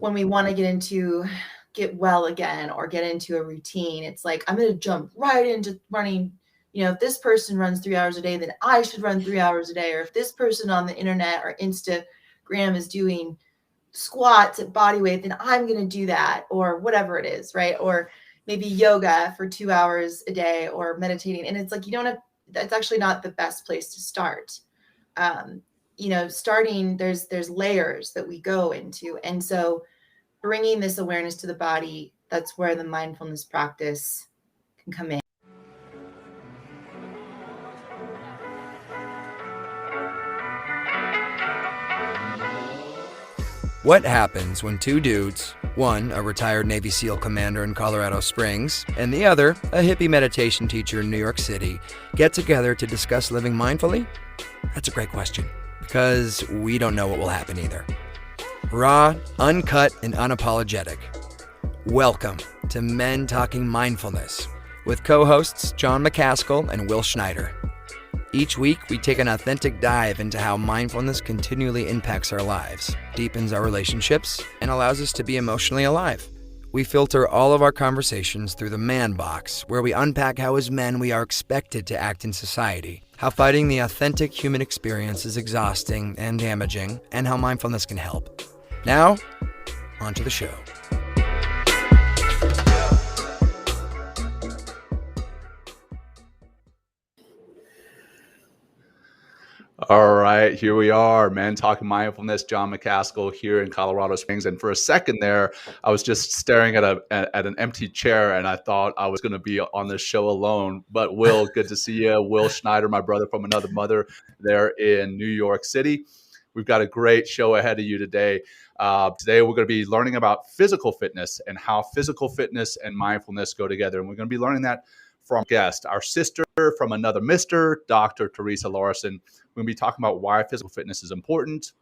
when we want to get well again or get into a routine, it's like, I'm going to jump right into running. If this person runs 3 hours a day, then I should run 3 hours a day. Or if this person on the internet or Instagram is doing squats at body weight, then I'm going to do that, or whatever it is, right? Or maybe yoga for 2 hours a day, or meditating. And it's like, that's actually not the best place to start. Starting, there's layers that we go into. And so bringing this awareness to the body, that's where the mindfulness practice can come in. What happens when two dudes, one a retired Navy SEAL commander in Colorado Springs, and the other a hippie meditation teacher in New York City, get together to discuss living mindfully? That's a great question, because we don't know what will happen either. Raw, uncut, and unapologetic. Welcome to Men Talking Mindfulness with co-hosts John McCaskill and Will Schneider. Each week, we take an authentic dive into how mindfulness continually impacts our lives, deepens our relationships, and allows us to be emotionally alive. We filter all of our conversations through the man box, where we unpack how as men we are expected to act in society, how fighting the authentic human experience is exhausting and damaging, and how mindfulness can help. Now, on to the show. All right, here we are, Men Talking Mindfulness. John McCaskill here in Colorado Springs. And for a second there, I was just staring at an empty chair, and I thought I was going to be on this show alone. But Will, good to see you. Will Schneider, my brother from another mother, there in New York City. We've got a great show ahead of you today. Today, we're going to be learning about physical fitness and how physical fitness and mindfulness go together. And we're going to be learning that from guest, our sister from another mister, Dr. Theresa Larson. We're going to be talking about why physical fitness is important,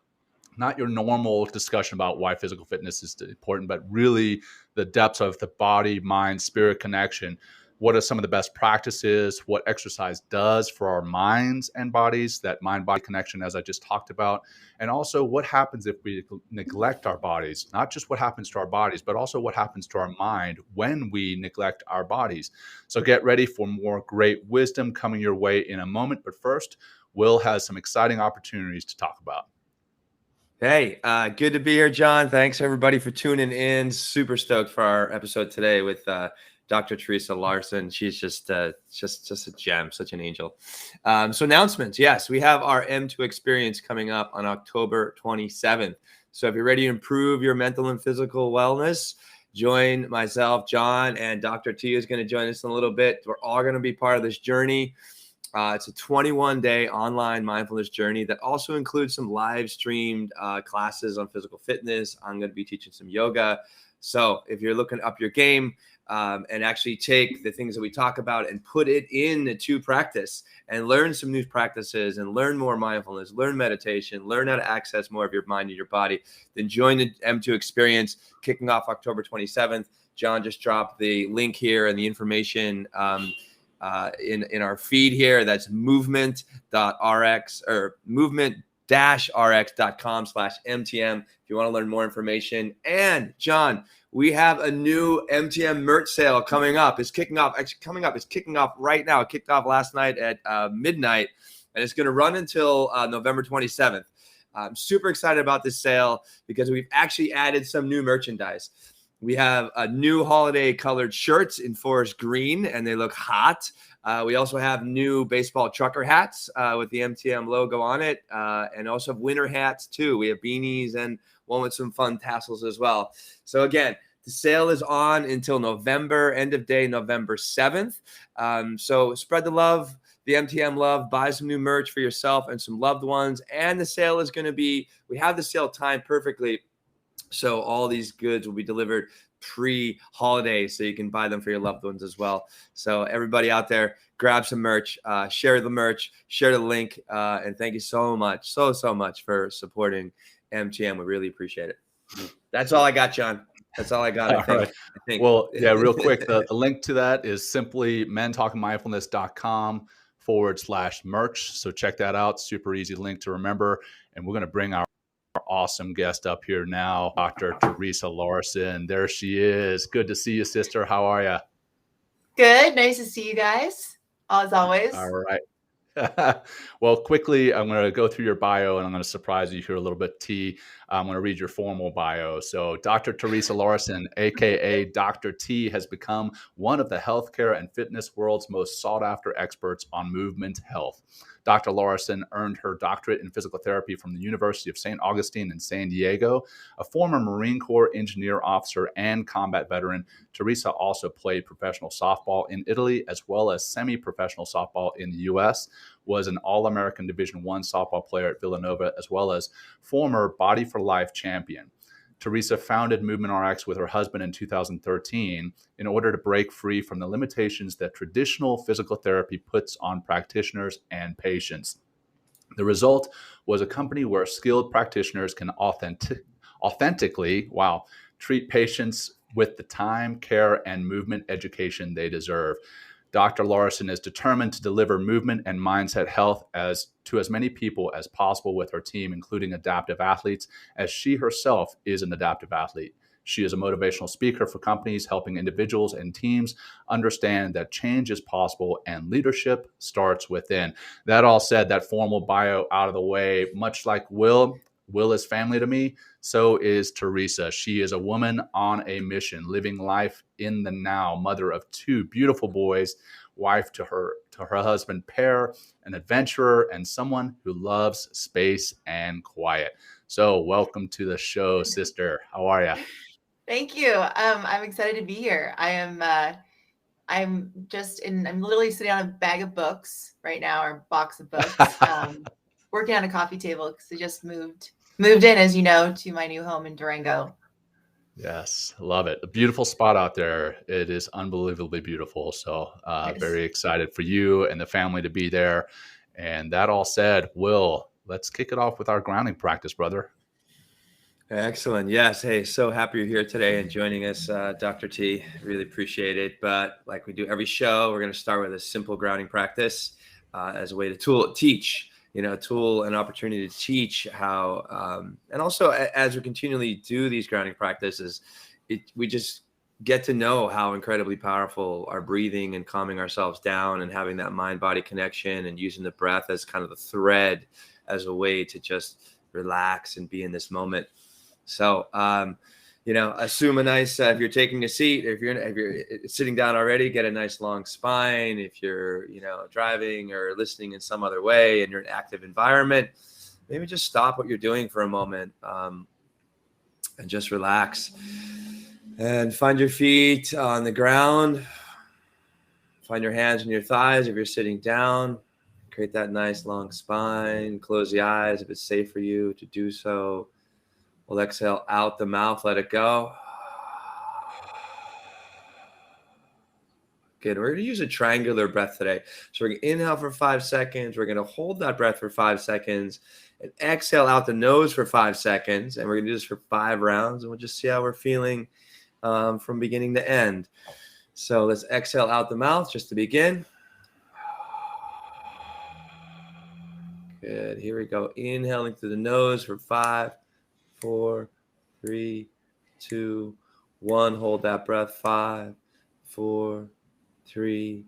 not your normal discussion about why physical fitness is important, but really the depths of the body, mind, spirit connection. What are some of the best practices, what exercise does for our minds and bodies, that mind-body connection, as I just talked about, and also what happens if we neglect our bodies, not just what happens to our bodies, but also what happens to our mind when we neglect our bodies. So get ready for more great wisdom coming your way in a moment. But first, Will has some exciting opportunities to talk about. Hey, good to be here, John. Thanks everybody for tuning in. Super stoked for our episode today with Dr. Theresa Larson. She's just a gem, such an angel. So announcements. Yes, we have our M2 experience coming up on October 27th. So if you're ready to improve your mental and physical wellness, join myself, John, and Dr. T is going to join us in a little bit. We're all going to be part of this journey. It's a 21-day online mindfulness journey that also includes some live streamed classes on physical fitness. I'm going to be teaching some yoga. So if you're looking up your game and actually take the things that we talk about and put it into practice and learn some new practices and learn more mindfulness, learn meditation, learn how to access more of your mind and your body, then join the M2 experience kicking off October 27th. John just dropped the link here and the information in our feed here. That's movement.rx or movement-rx.com/MTM if you want to learn more information. And John, we have a new MTM merch sale coming up. It's kicking off right now. It kicked off last night at midnight, and it's going to run until November 27th. I'm super excited about this sale because we've actually added some new merchandise. We have a new holiday colored shirts in forest green, and they look hot. We also have new baseball trucker hats with the MTM logo on it, and also have winter hats too. We have beanies and one with some fun tassels as well. So again, the sale is on until November, end of day, November 7th. So spread the love, the MTM love, buy some new merch for yourself and some loved ones. And the sale is going to be, we have the sale timed perfectly. So all these goods will be delivered pre-holiday, so you can buy them for your loved ones as well. So everybody out there, grab some merch, share the merch, share the link, and thank you so much, so much for supporting MTM. We really appreciate it. That's all I got, John. That's all I got. I think. Well, yeah, real quick, the link to that is simply mentalkingmindfulness.com/merch. So check that out. Super easy link to remember. And we're going to bring our awesome guest up here now, Dr. Theresa Larson. There she is. Good to see you, sister. How are you? Good. Nice to see you guys, as always. All right. Well, quickly, I'm going to go through your bio and I'm going to surprise you here a little bit, T. I'm going to read your formal bio. So Dr. Theresa Larson, aka Dr. T, has become one of the healthcare and fitness world's most sought after experts on movement health. Dr. Larson earned her doctorate in physical therapy from the University of Saint Augustine in San Diego. A former Marine Corps engineer officer and combat veteran, Theresa also played professional softball in Italy as well as semi-professional softball in the U.S., was an All-American Division I softball player at Villanova, as well as former Body for Life champion. Theresa founded Movememnt with her husband in 2013 in order to break free from the limitations that traditional physical therapy puts on practitioners and patients. The result was a company where skilled practitioners can authentically treat patients with the time, care, and movement education they deserve. Dr. Larson is determined to deliver movement and mindset health to as many people as possible with her team, including adaptive athletes, as she herself is an adaptive athlete. She is a motivational speaker for companies, helping individuals and teams understand that change is possible and leadership starts within. That all said, that formal bio out of the way, much like Will is family to me. So is Theresa. She is a woman on a mission, living life in the now, mother of two beautiful boys, wife to her husband, Per, an adventurer, and someone who loves space and quiet. So welcome to the show, sister. How are you? Thank you. I'm excited to be here. I'm literally sitting on a bag of books right now, or a box of books, working on a coffee table because I just moved in, as you know, to my new home in Durango. Yes, love it. A beautiful spot out there. It is unbelievably beautiful. So Yes. Very excited for you and the family to be there. And that all said, Will, let's kick it off with our grounding practice, brother. Excellent. Yes. Hey, so happy you're here today and joining us, Dr. T. Really appreciate it. But like we do every show, we're going to start with a simple grounding practice as a way to teach, a tool, an opportunity to teach how, and also as we continually do these grounding practices, we just get to know how incredibly powerful our breathing and calming ourselves down and having that mind-body connection and using the breath as kind of the thread as a way to just relax and be in this moment. So, assume a nice, if you're taking a seat, if you're sitting down already, get a nice long spine. If you're, driving or listening in some other way and you're in an active environment, maybe just stop what you're doing for a moment and just relax and find your feet on the ground. Find your hands on your thighs. If you're sitting down, create that nice long spine, close the eyes if it's safe for you to do so. We'll exhale out the mouth, let it go. Good. We're going to use a triangular breath today. So we're going to inhale for 5 seconds. We're going to hold that breath for 5 seconds and exhale out the nose for 5 seconds. And we're going to do this for 5 rounds. And we'll just see how we're feeling from beginning to end. So let's exhale out the mouth just to begin. Good. Here we go. Inhaling through the nose for 5, 4, 3, 2, 1. Hold that breath. 5, 4, 3,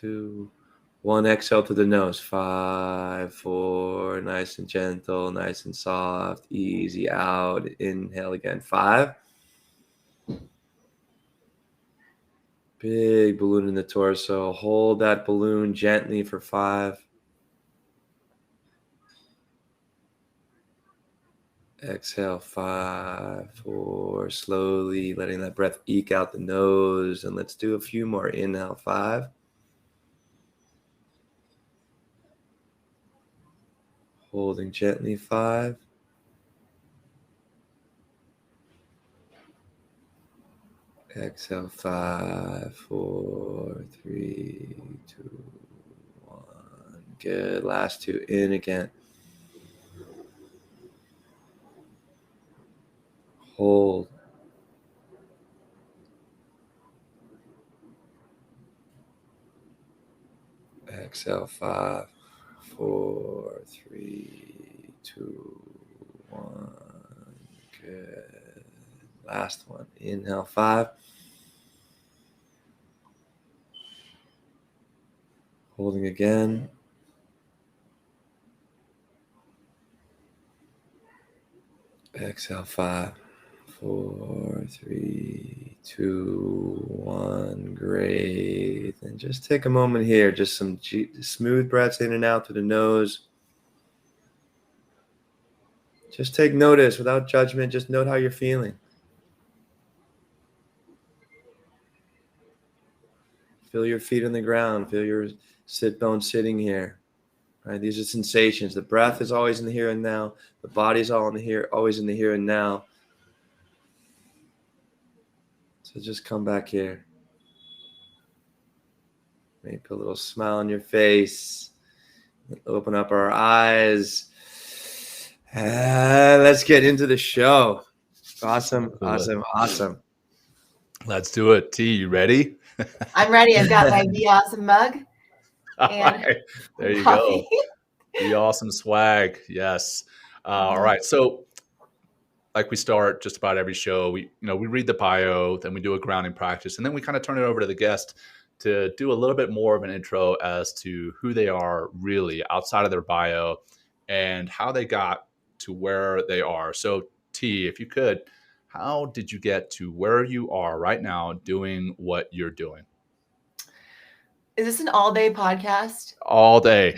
2, 1. Exhale through the nose. 5, 4. Nice and gentle, nice and soft. Easy out. Inhale again. 5. Big balloon in the torso. Hold that balloon gently for 5. Exhale, 5, 4, slowly letting that breath eke out the nose. And let's do a few more. Inhale, 5. Holding gently, 5. Exhale, 5, 4, 3, 2, 1. Good. Last 2. In again. Hold. Exhale, 5, 4, 3, 2, 1. Good. Last one. Inhale, 5. Holding again. Exhale, 5, 4, 3, 2, 1. Great. And just take a moment here. Just some smooth breaths in and out through the nose. Just take notice without judgment. Just note how you're feeling. Feel your feet on the ground. Feel your sit bones sitting here. Right? These are sensations. The breath is always in the here and now. The body's always in the here and now. So just come back here. Maybe put a little smile on your face. Open up our eyes. Let's get into the show. Awesome. Let's do it. T, you ready? I'm ready. I've got my Be Awesome mug. All And right. There you coffee. go. Be awesome swag. Yes. All right. So like we start just about every show, we read the bio, then we do a grounding practice, and then we kind of turn it over to the guest to do a little bit more of an intro as to who they are really outside of their bio and how they got to where they are. So T, if you could, how did you get to where you are right now doing what you're doing? Is this an all-day podcast? All day.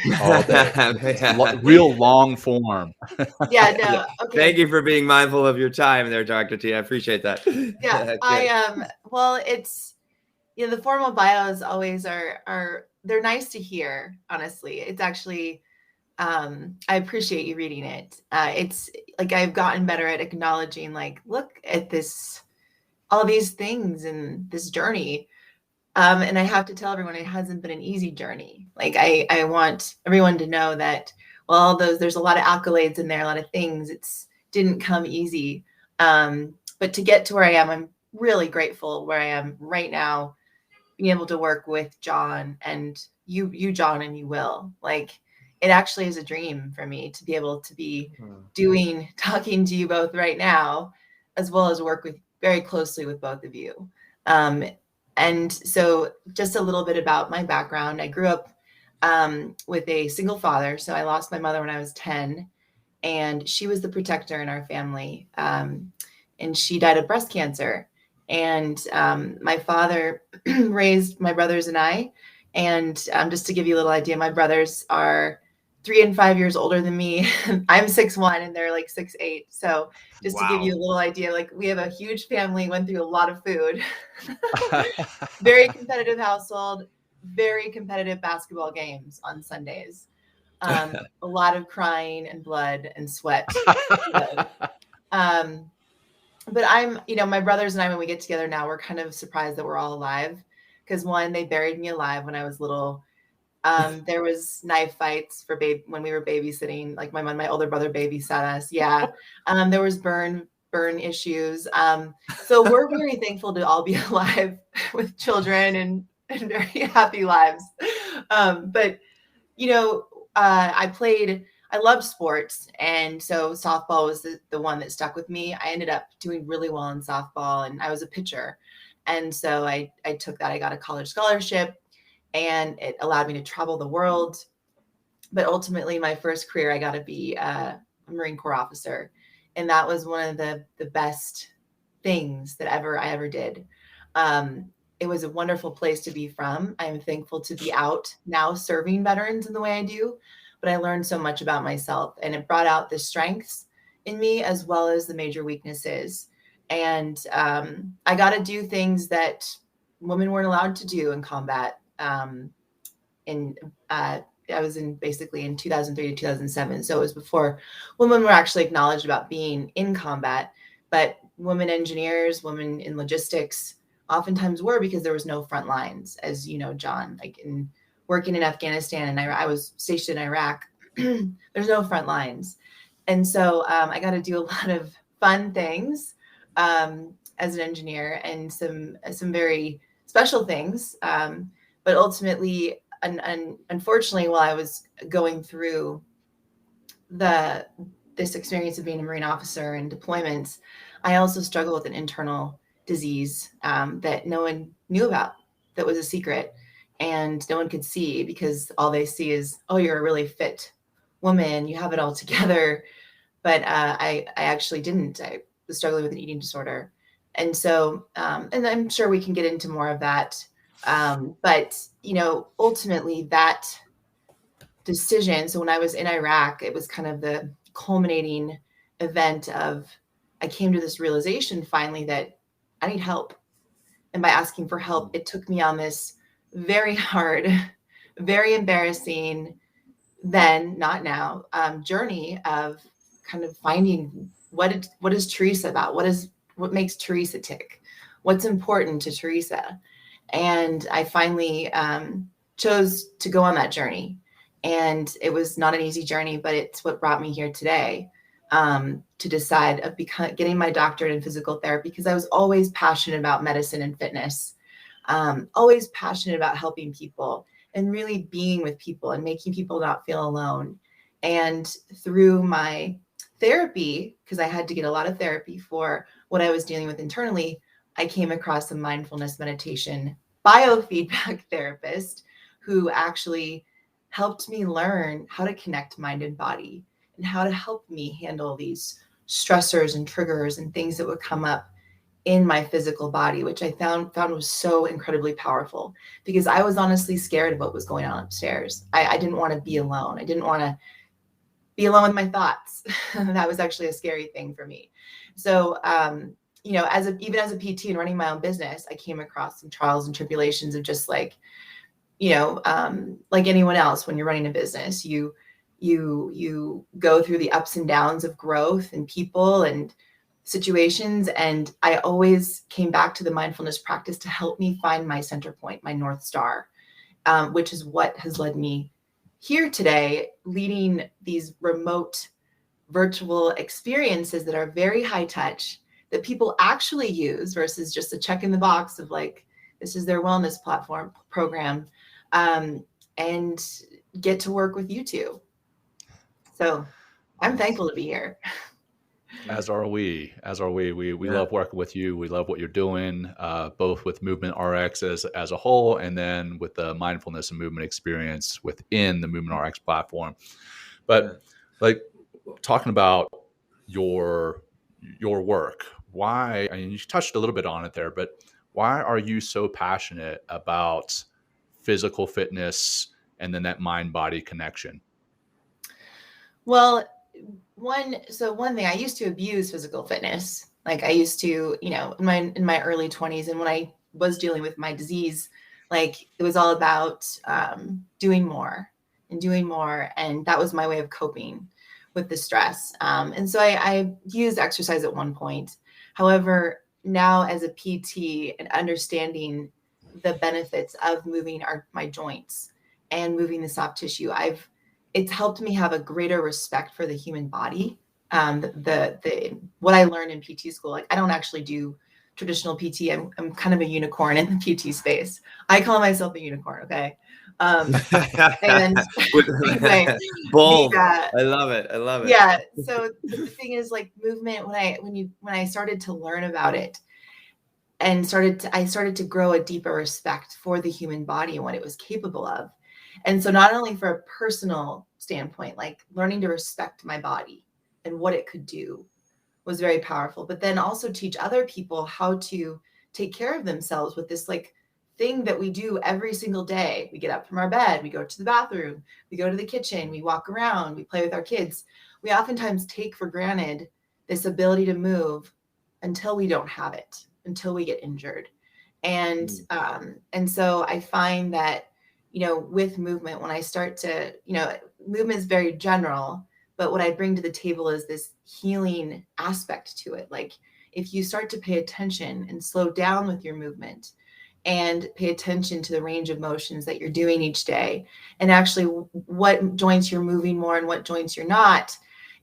Real long form. Yeah, no. Okay. Thank you for being mindful of your time there, Dr. T. I appreciate that. Yeah, well, it's, the formal bios always are they're nice to hear, honestly. It's actually, I appreciate you reading it. It's like I've gotten better at acknowledging, like, look at this, all these things in this journey. And I have to tell everyone it hasn't been an easy journey. Like I want everyone to know that, well, there's a lot of accolades in there, a lot of things. It's didn't come easy. But to get to where I am, I'm really grateful where I am right now, being able to work with John and you, John, and you, Will. Like, it actually is a dream for me to be able to be talking to you both right now, as well as work very closely with both of you. And so just a little bit about my background. I grew up with a single father. So I lost my mother when I was 10, and she was the protector in our family. And she died of breast cancer. And my father raised my brothers and I. And just to give you a little idea, my brothers are 3 and 5 years older than me. I'm 6'1" and they're like 6'8". So just to give you a little idea, like, we have a huge family, went through a lot of food, very competitive household, very competitive basketball games on Sundays, a lot of crying and blood and sweat. But I'm, my brothers and I, when we get together now, we're kind of surprised that we're all alive. Because one, they buried me alive when I was little. There was knife fights when we were babysitting. Like my older brother babysat us. Yeah. There was burn issues. So we're very thankful to all be alive with children and very happy lives. But I loved sports. And so softball was the one that stuck with me. I ended up doing really well in softball, and I was a pitcher. And so I took that. I got a college scholarship, and it allowed me to travel the world. But ultimately, my first career, I got to be a Marine Corps officer. And that was one of the best things that I ever did. It was a wonderful place to be from. I'm thankful to be out now serving veterans in the way I do. But I learned so much about myself, and it brought out the strengths in me as well as the major weaknesses. And I got to do things that women weren't allowed to do in combat. I was basically in 2003 to 2007. So it was before women were actually acknowledged about being in combat, but women engineers, women in logistics oftentimes were, because there was no front lines, as you know, John, like working in Afghanistan, and I was stationed in Iraq. There's no front lines. And so I got to do a lot of fun things as an engineer, and some very special things. But ultimately, unfortunately, while I was going through the this experience of being a Marine officer and deployments, I also struggle with an internal disease that no one knew about, that was a secret, and no one could see, because all they see is, oh, you're a really fit woman, you have it all together. But I actually didn't. I was struggling with an eating disorder. And so, and I'm sure we can get into more of that. But, ultimately that decision. So when I was in Iraq, it was kind of the culminating event of, I came to this realization finally that I need help. And by asking for help, it took me on this very hard, very embarrassing, then, not now, journey of kind of finding what is Theresa about? What makes Theresa tick? What's important to Theresa? And I finally chose to go on that journey. And it was not an easy journey, but it's what brought me here today, to decide of getting my doctorate in physical therapy, because I was always passionate about medicine and fitness, always passionate about helping people and really being with people and making people not feel alone. And through my therapy, because I had to get a lot of therapy for what I was dealing with internally, I came across a mindfulness meditation biofeedback therapist who actually helped me learn how to connect mind and body and how to help me handle these stressors and triggers and things that would come up in my physical body, which I found was so incredibly powerful, because I was honestly scared of what was going on upstairs. I didn't want to be alone. I didn't want to be alone with my thoughts. That was actually a scary thing for me. So, even as a PT and running my own business, I came across some trials and tribulations of just like, like anyone else, when you're running a business, you go through the ups and downs of growth and people and situations. And I always came back to the mindfulness practice to help me find my center point, my North Star, which is what has led me here today, leading these remote virtual experiences that are very high touch, that people actually use versus just a check in the box of like, this is their wellness program, and get to work with you two. So I'm thankful to be here. As are we. We love working with you. We love what you're doing, both with Movement RX as a whole, and then with the mindfulness and movement experience within the Movement RX platform. But like talking about your work, why? I mean, you touched a little bit on it there, but why are you so passionate about physical fitness and then that mind-body connection? Well, one thing, I used to abuse physical fitness. Like I used to, in my early 20s, and when I was dealing with my disease, like it was all about doing more. And that was my way of coping with the stress. And so I used exercise at one point. However, now as a PT and understanding the benefits of moving my joints and moving the soft tissue, it's helped me have a greater respect for the human body. What I learned in PT school, like I don't actually do traditional PT. I'm kind of a unicorn in the PT space. I call myself a unicorn. Okay. And anyway, bold. I love it. Yeah. So the thing is, like movement, when I started to learn about it and I started to grow a deeper respect for the human body and what it was capable of. And so not only for a personal standpoint, like learning to respect my body and what it could do was very powerful, but then also teach other people how to take care of themselves with this like thing that we do every single day. We get up from our bed, we go to the bathroom, we go to the kitchen, we walk around, we play with our kids. We oftentimes take for granted this ability to move until we don't have it, until we get injured. And so I find that, with movement, when I start to, movement is very general, but what I bring to the table is this healing aspect to it. Like if you start to pay attention and slow down with your movement and pay attention to the range of motions that you're doing each day, and actually what joints you're moving more and what joints you're not,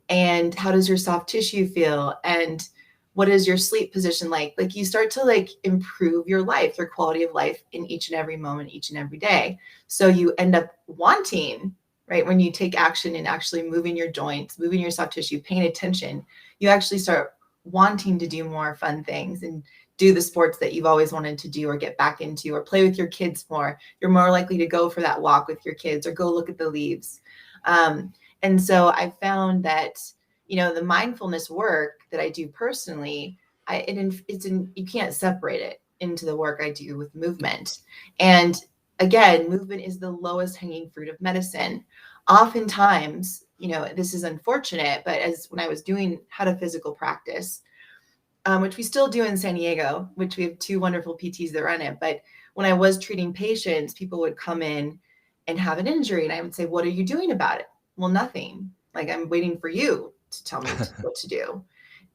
and how does your soft tissue feel, and what is your sleep position like you start to like improve your life, your quality of life in each and every moment, each and every day. So you end up wanting right? When you take action and actually moving your joints, moving your soft tissue, paying attention, you actually start wanting to do more fun things and do the sports that you've always wanted to do or get back into, or play with your kids more. You're more likely to go for that walk with your kids or go look at the leaves. And so I found that, the mindfulness work that I do personally, you can't separate it into the work I do with movement. And again, movement is the lowest hanging fruit of medicine. Oftentimes, this is unfortunate, but when I was doing how to physical practice, which we still do in San Diego, which we have 2 wonderful PTs that run it. But when I was treating patients, people would come in and have an injury, and I would say, "What are you doing about it?" "Well, nothing. Like, I'm waiting for you to tell me what to do."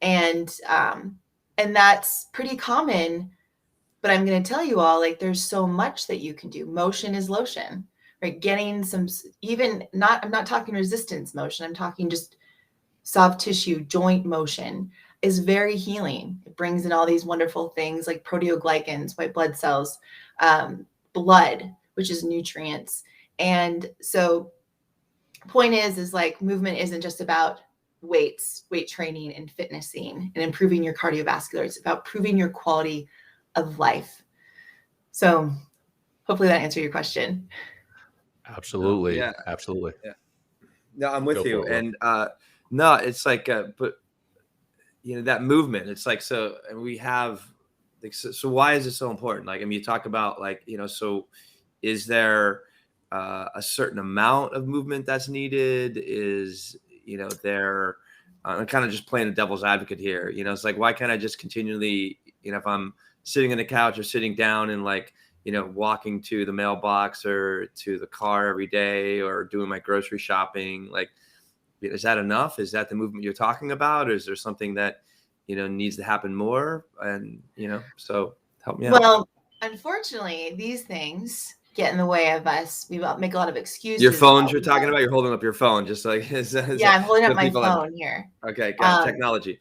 And that's pretty common. But I'm going to tell you all, like, there's so much that you can do. Motion is lotion, right? Getting some, I'm not talking resistance motion. I'm talking just soft tissue joint motion is very healing. It brings in all these wonderful things like proteoglycans, white blood cells, blood, which is nutrients. And so point is like movement isn't just about weights, weight training and fitnessing and improving your cardiovascular. It's about improving your quality of life. So hopefully that answered your question. Absolutely. Yeah. Absolutely. Yeah. No, I'm with Go you. for it, Will. And no, it's like, but that movement, it's like, so, and we have, like, so why is it so important? Like, I mean, you talk about like, so is there a certain amount of movement that's needed? Is, there, I'm kind of just playing the devil's advocate here. It's like, why can't I just continually, if I'm sitting on the couch or sitting down and like, walking to the mailbox or to the car every day or doing my grocery shopping, like, is that enough? Is that the movement you're talking about? Or is there something that, needs to happen more? And, so help me out. Well, unfortunately, these things get in the way of us. We make a lot of excuses. Your phones you're talking about? You're holding up your phone, just like yeah, I'm holding up my phone here. Okay, got technology.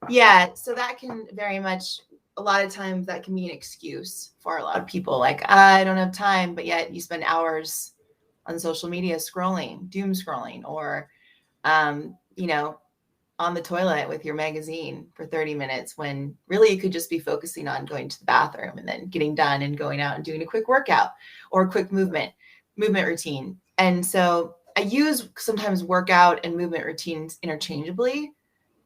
Yeah, so that can very much, a lot of times that can be an excuse for a lot of people. Like, I don't have time, but yet you spend hours on social media scrolling, doom scrolling, or, on the toilet with your magazine for 30 minutes when really you could just be focusing on going to the bathroom and then getting done and going out and doing a quick workout or a quick movement routine. And so I use sometimes workout and movement routines interchangeably.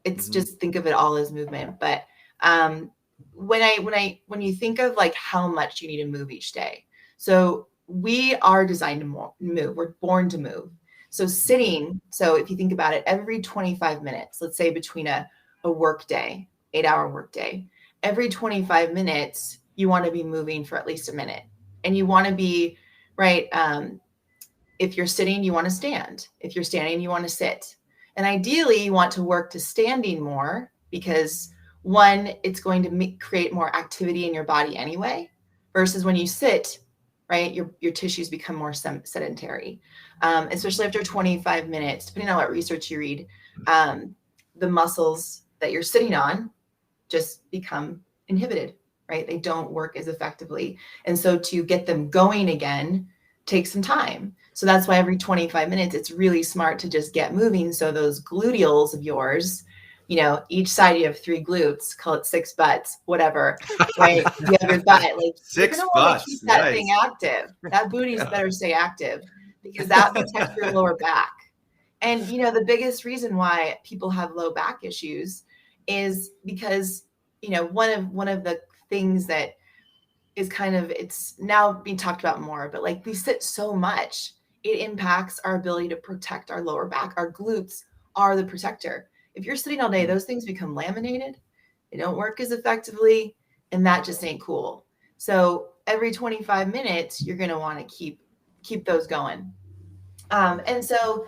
It's just think of it all as movement. But when you think of like how much you need to move each day, so we are designed to move. We're born to move. So sitting, so if you think about it, every 25 minutes, let's say between a work day, 8-hour work day, every 25 minutes, you want to be moving for at least a minute. And you want to be, right, if you're sitting, you want to stand. If you're standing, you want to sit. And ideally, you want to work to standing more because, one, it's going to create more activity in your body anyway, versus when you sit, right, your tissues become more sedentary, especially after 25 minutes, depending on what research you read, the muscles that you're sitting on just become inhibited, right? They don't work as effectively. And so to get them going again takes some time. So that's why every 25 minutes, it's really smart to just get moving. So those gluteals of yours, each side you have 3 glutes, call it 6 butts, whatever, right? You have your butt, like 6 you're gonna butts. keep that Nice. thing active. That booty's better stay active because that protects your lower back. And the biggest reason why people have low back issues is because one of the things that is it's now being talked about more, but like we sit so much, it impacts our ability to protect our lower back. Our glutes are the protector. If you're sitting all day, those things become laminated. They don't work as effectively, and that just ain't cool. So every 25 minutes, you're going to want to keep those going. And so,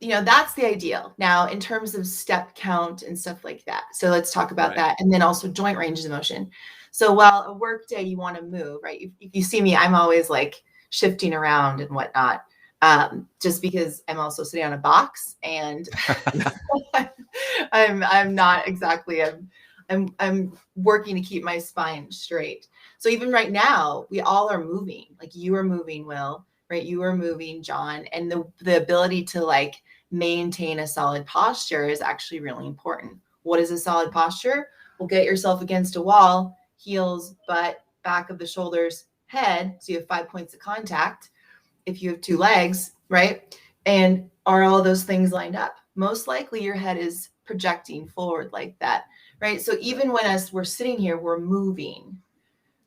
that's the ideal. Now, in terms of step count and stuff like that. So let's talk about that. And then also joint ranges of motion. So while a work day, you want to move, right? If you see me, I'm always like shifting around and whatnot. Just because I'm also sitting on a box and I'm not exactly, I'm working to keep my spine straight. So even right now, we all are moving, like you are moving, Will, right? You are moving, John, and the ability to like maintain a solid posture is actually really important. What is a solid posture? Well, get yourself against a wall, heels, butt, back of the shoulders, head. So you have 5 points of contact. If you have 2 legs, right? And are all those things lined up? Most likely your head is projecting forward like that, right? So even when we're sitting here, we're moving,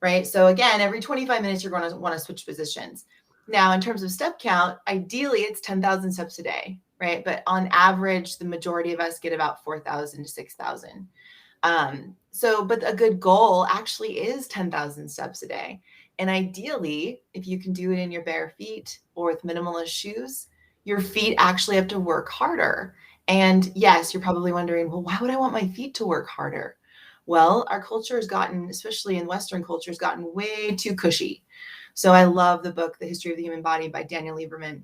right? So again, every 25 minutes, you're going to want to switch positions. Now, in terms of step count, ideally it's 10,000 steps a day, right? But on average, the majority of us get about 4,000 to 6,000. But a good goal actually is 10,000 steps a day. And ideally, if you can do it in your bare feet or with minimalist shoes, your feet actually have to work harder. And yes, you're probably wondering, well, why would I want my feet to work harder? Well, our culture has gotten, especially in Western culture, has gotten way too cushy. So I love the book, The History of the Human Body by Daniel Lieberman.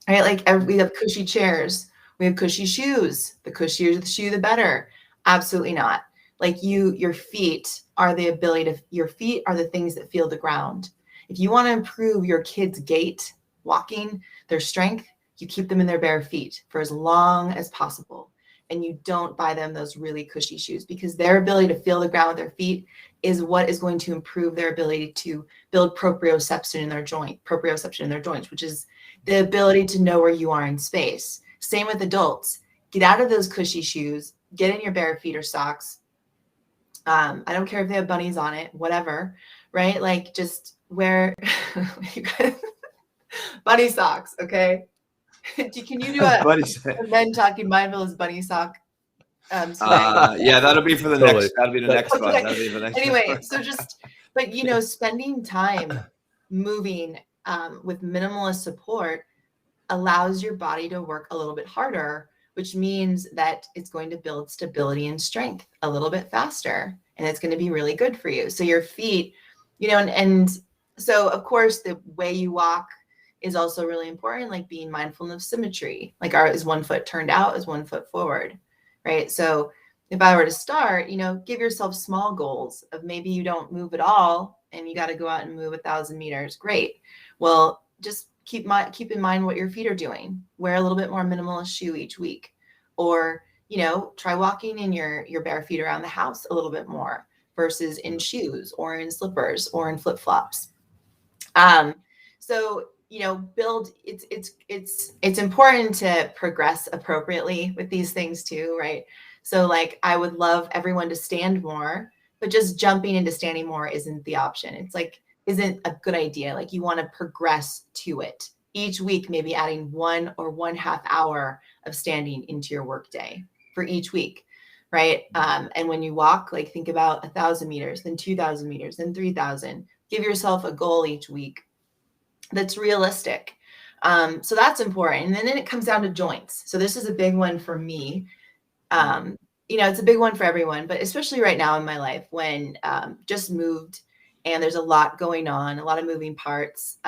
Right? Like we have cushy chairs, we have cushy shoes. The cushier the shoe, the better. Absolutely not. Like your feet are your feet are the things that feel the ground. If you want to improve your kids' gait, walking, their strength, you keep them in their bare feet for as long as possible. And you don't buy them those really cushy shoes, because their ability to feel the ground with their feet is what is going to improve their ability to build proprioception in their joints, which is the ability to know where you are in space. Same with adults. Get out of those cushy shoes, get in your bare feet or socks. I don't care if they have bunnies on it, whatever, right? Like just wear bunny socks, okay? Can you do a men talking mindfulness bunny sock? Yeah, that'll be for the Totally. next. That'll be the next one. That'll be the next. Anyway, so but spending time moving with minimalist support allows your body to work a little bit harder, which means that it's going to build stability and strength a little bit faster, and it's going to be really good for you. So your feet, and so of course the way you walk is also really important, like being mindful of symmetry. Like is one foot turned out, is one foot forward, right? So if I were to start, give yourself small goals of maybe you don't move at all and you got to go out and move 1,000 meters. Great. Well, just keep in mind what your feet are doing. Wear a little bit more minimalist shoe each week, or, try walking in your bare feet around the house a little bit more versus in shoes or in slippers or in flip-flops. So, build, it's important to progress appropriately with these things too, right? So like, I would love everyone to stand more, but just jumping into standing more isn't the option. It's like, isn't a good idea. Like you want to progress to it each week, maybe adding 1 or 1/2 hour of standing into your workday for each week. Right. And when you walk, like think about 1,000 meters, then 2,000 meters, then 3,000, give yourself a goal each week that's realistic. So that's important. And then it comes down to joints. So this is a big one for me. It's a big one for everyone, but especially right now in my life when just moved and there's a lot going on, a lot of moving parts,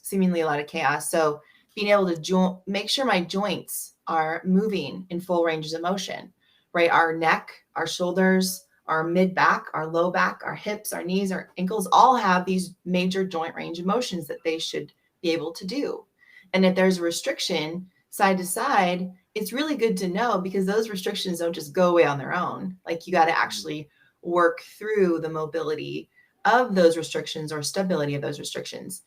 seemingly a lot of chaos. So being able to make sure my joints are moving in full ranges of motion, right? Our neck, our shoulders, our mid back, our low back, our hips, our knees, our ankles all have these major joint range of motions that they should be able to do. And if there's a restriction side to side, it's really good to know, because those restrictions don't just go away on their own. Like you got to actually work through the mobility of those restrictions or stability of those restrictions.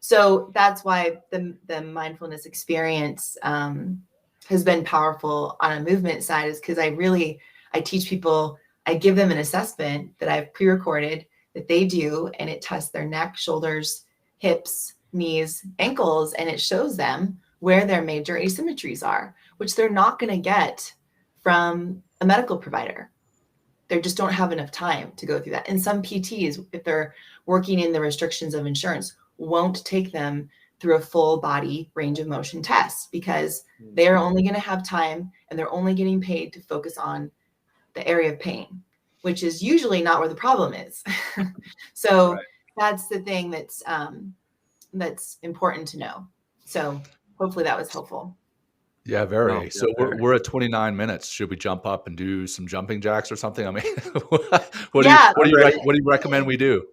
So that's why the mindfulness experience has been powerful on a movement side, is because I teach people, I give them an assessment that I've pre-recorded that they do, and it tests their neck, shoulders, hips, knees, ankles, and it shows them where their major asymmetries are, which they're not going to get from a medical provider. They just don't have enough time to go through that. And some PTs, if they're working in the restrictions of insurance, won't take them through a full body range of motion test, because they're only going to have time and they're only getting paid to focus on the area of pain, which is usually not where the problem is. So right. That's the thing that's important to know. So hopefully that was helpful. Yeah, very. So we're at 29 minutes. Should we jump up and do some jumping jacks or something? I mean, what do you recommend we do?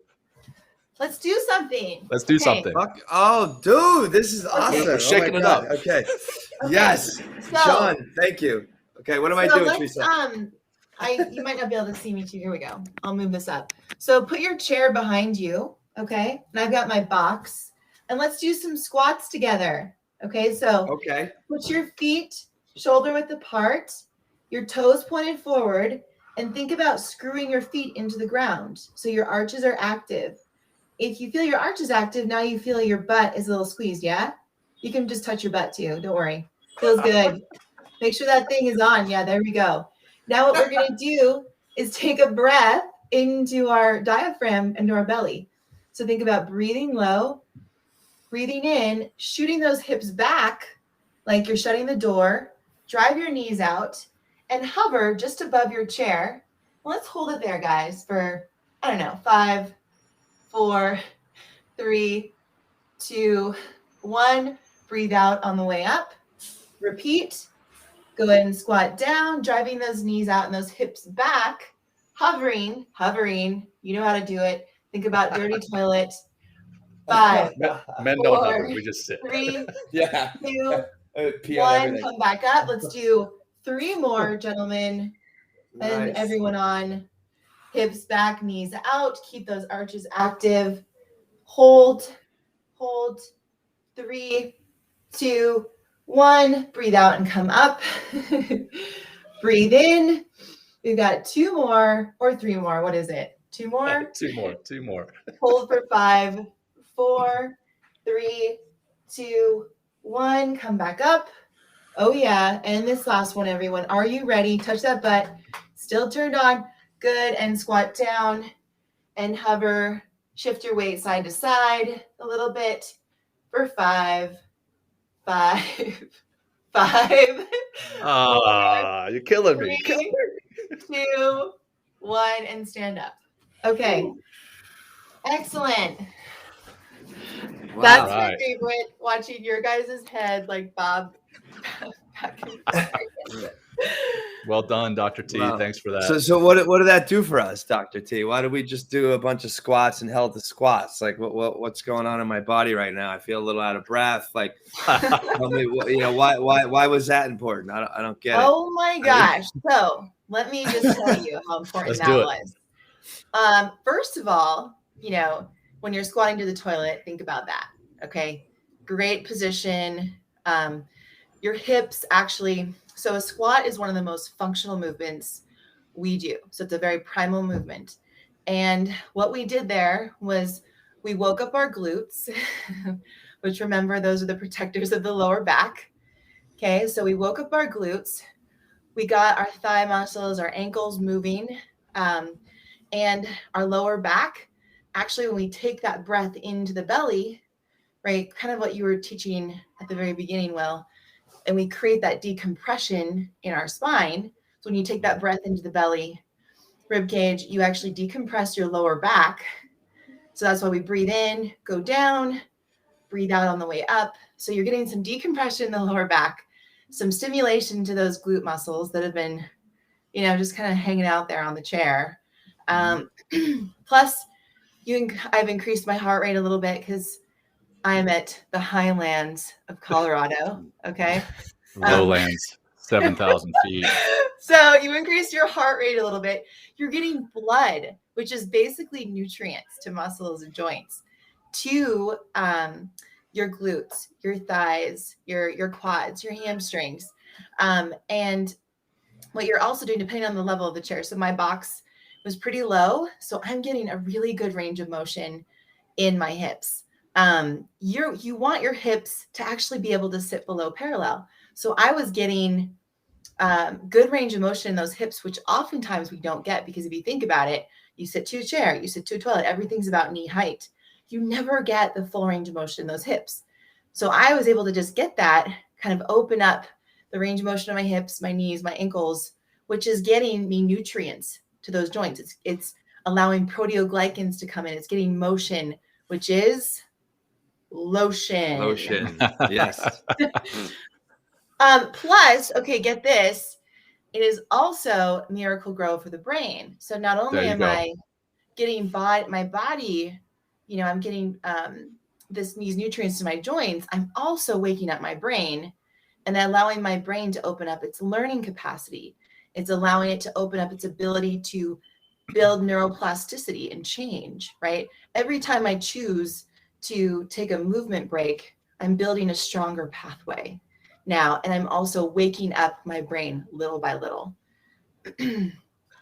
Let's do something. Let's do Okay. something. Oh, dude, this is awesome. We're shaking it up. Okay. Okay. Yes. So, John, thank you. Okay, what am I doing, let's, Theresa? you might not be able to see me too. Here we go. I'll move this up. So put your chair behind you, okay? And I've got my box. And let's do some squats together. Okay, so Okay. put your feet shoulder width apart, your toes pointed forward, and think about screwing your feet into the ground so your arches are active. If you feel your arches active, now you feel your butt is a little squeezed, yeah? You can just touch your butt too. Don't worry. Feels good. Make sure that thing is on. Yeah, there we go. Now what we're going to do is take a breath into our diaphragm, into our belly. So think about breathing low, breathing in, shooting those hips back like you're shutting the door. Drive your knees out and hover just above your chair. Well, let's hold it there, guys, for, I don't know, 5, 4, 3, 2, 1. Breathe out on the way up. Repeat. Go ahead and squat down, driving those knees out and those hips back. Hovering. You know how to do it. Think about dirty toilet. 5, Men don't hover. We just sit. 3, Yeah. 2, Pee on 1. everything. Come back up. Let's do 3 more, gentlemen. And Nice. everyone on. Hips back, knees out. Keep those arches active. Hold. 3, 2, 1. Breathe out and come up. Breathe in. We've got 2 more or 3 more. What is it? 2 more? 2 more. Hold for 5, 4, 3, 2, 1. Come back up. Oh, yeah. And this last one, everyone. Are you ready? Touch that butt. Still turned on. Good. And squat down and hover. Shift your weight side to side a little bit for 5, 5, 5. You're killing me. 3, 2, 1, and stand up. Okay. Excellent. Wow. That's Right. my favorite, watching your guys' head like bob back and forth. Well done, Dr. T. Wow. Thanks for that. So what did that do for us, Dr. T? Why did we just do a bunch of squats and held the squats? Like what's going on in my body right now? I feel a little out of breath. Like, tell me, why was that important? I don't get it. Oh my gosh. So let me just tell you how important Let's that do it. was. First of all, when you're squatting to the toilet, think about that. Okay. Great position. Your hips actually, so a squat is one of the most functional movements we do. So it's a very primal movement. And what we did there was we woke up our glutes, which, remember, those are the protectors of the lower back. Okay. So we woke up our glutes. We got our thigh muscles, our ankles moving, and our lower back. Actually, when we take that breath into the belly, right, kind of what you were teaching at the very beginning, Will, and we create that decompression in our spine. So when you take that breath into the belly, rib cage, you actually decompress your lower back. So that's why we breathe in, go down, breathe out on the way up. So you're getting some decompression in the lower back, some stimulation to those glute muscles that have been, just kind of hanging out there on the chair. Plus, I've increased my heart rate a little bit because I'm at the highlands of Colorado. Okay. Lowlands, 7,000 feet. So you increase your heart rate a little bit. You're getting blood, which is basically nutrients to muscles and joints, to your glutes, your thighs, your quads, your hamstrings. And what you're also doing, depending on the level of the chair. So my box was pretty low, so I'm getting a really good range of motion in my hips. You want your hips to actually be able to sit below parallel. So I was getting good range of motion in those hips, which oftentimes we don't get, because if you think about it, you sit to a chair, you sit to a toilet, everything's about knee height. You never get the full range of motion in those hips. So I was able to just get that, kind of open up the range of motion of my hips, my knees, my ankles, which is getting me nutrients to those joints. It's allowing proteoglycans to come in. It's getting motion, which is lotion. Yes. Plus, okay, get this. It is also Miracle-Gro for the brain. So not only am I getting my body I'm getting these nutrients to my joints, I'm also waking up my brain and allowing my brain to open up its learning capacity. It's allowing it to open up its ability to build neuroplasticity and change, right? Every time I choose to take a movement break, I'm building a stronger pathway now. And I'm also waking up my brain little by little.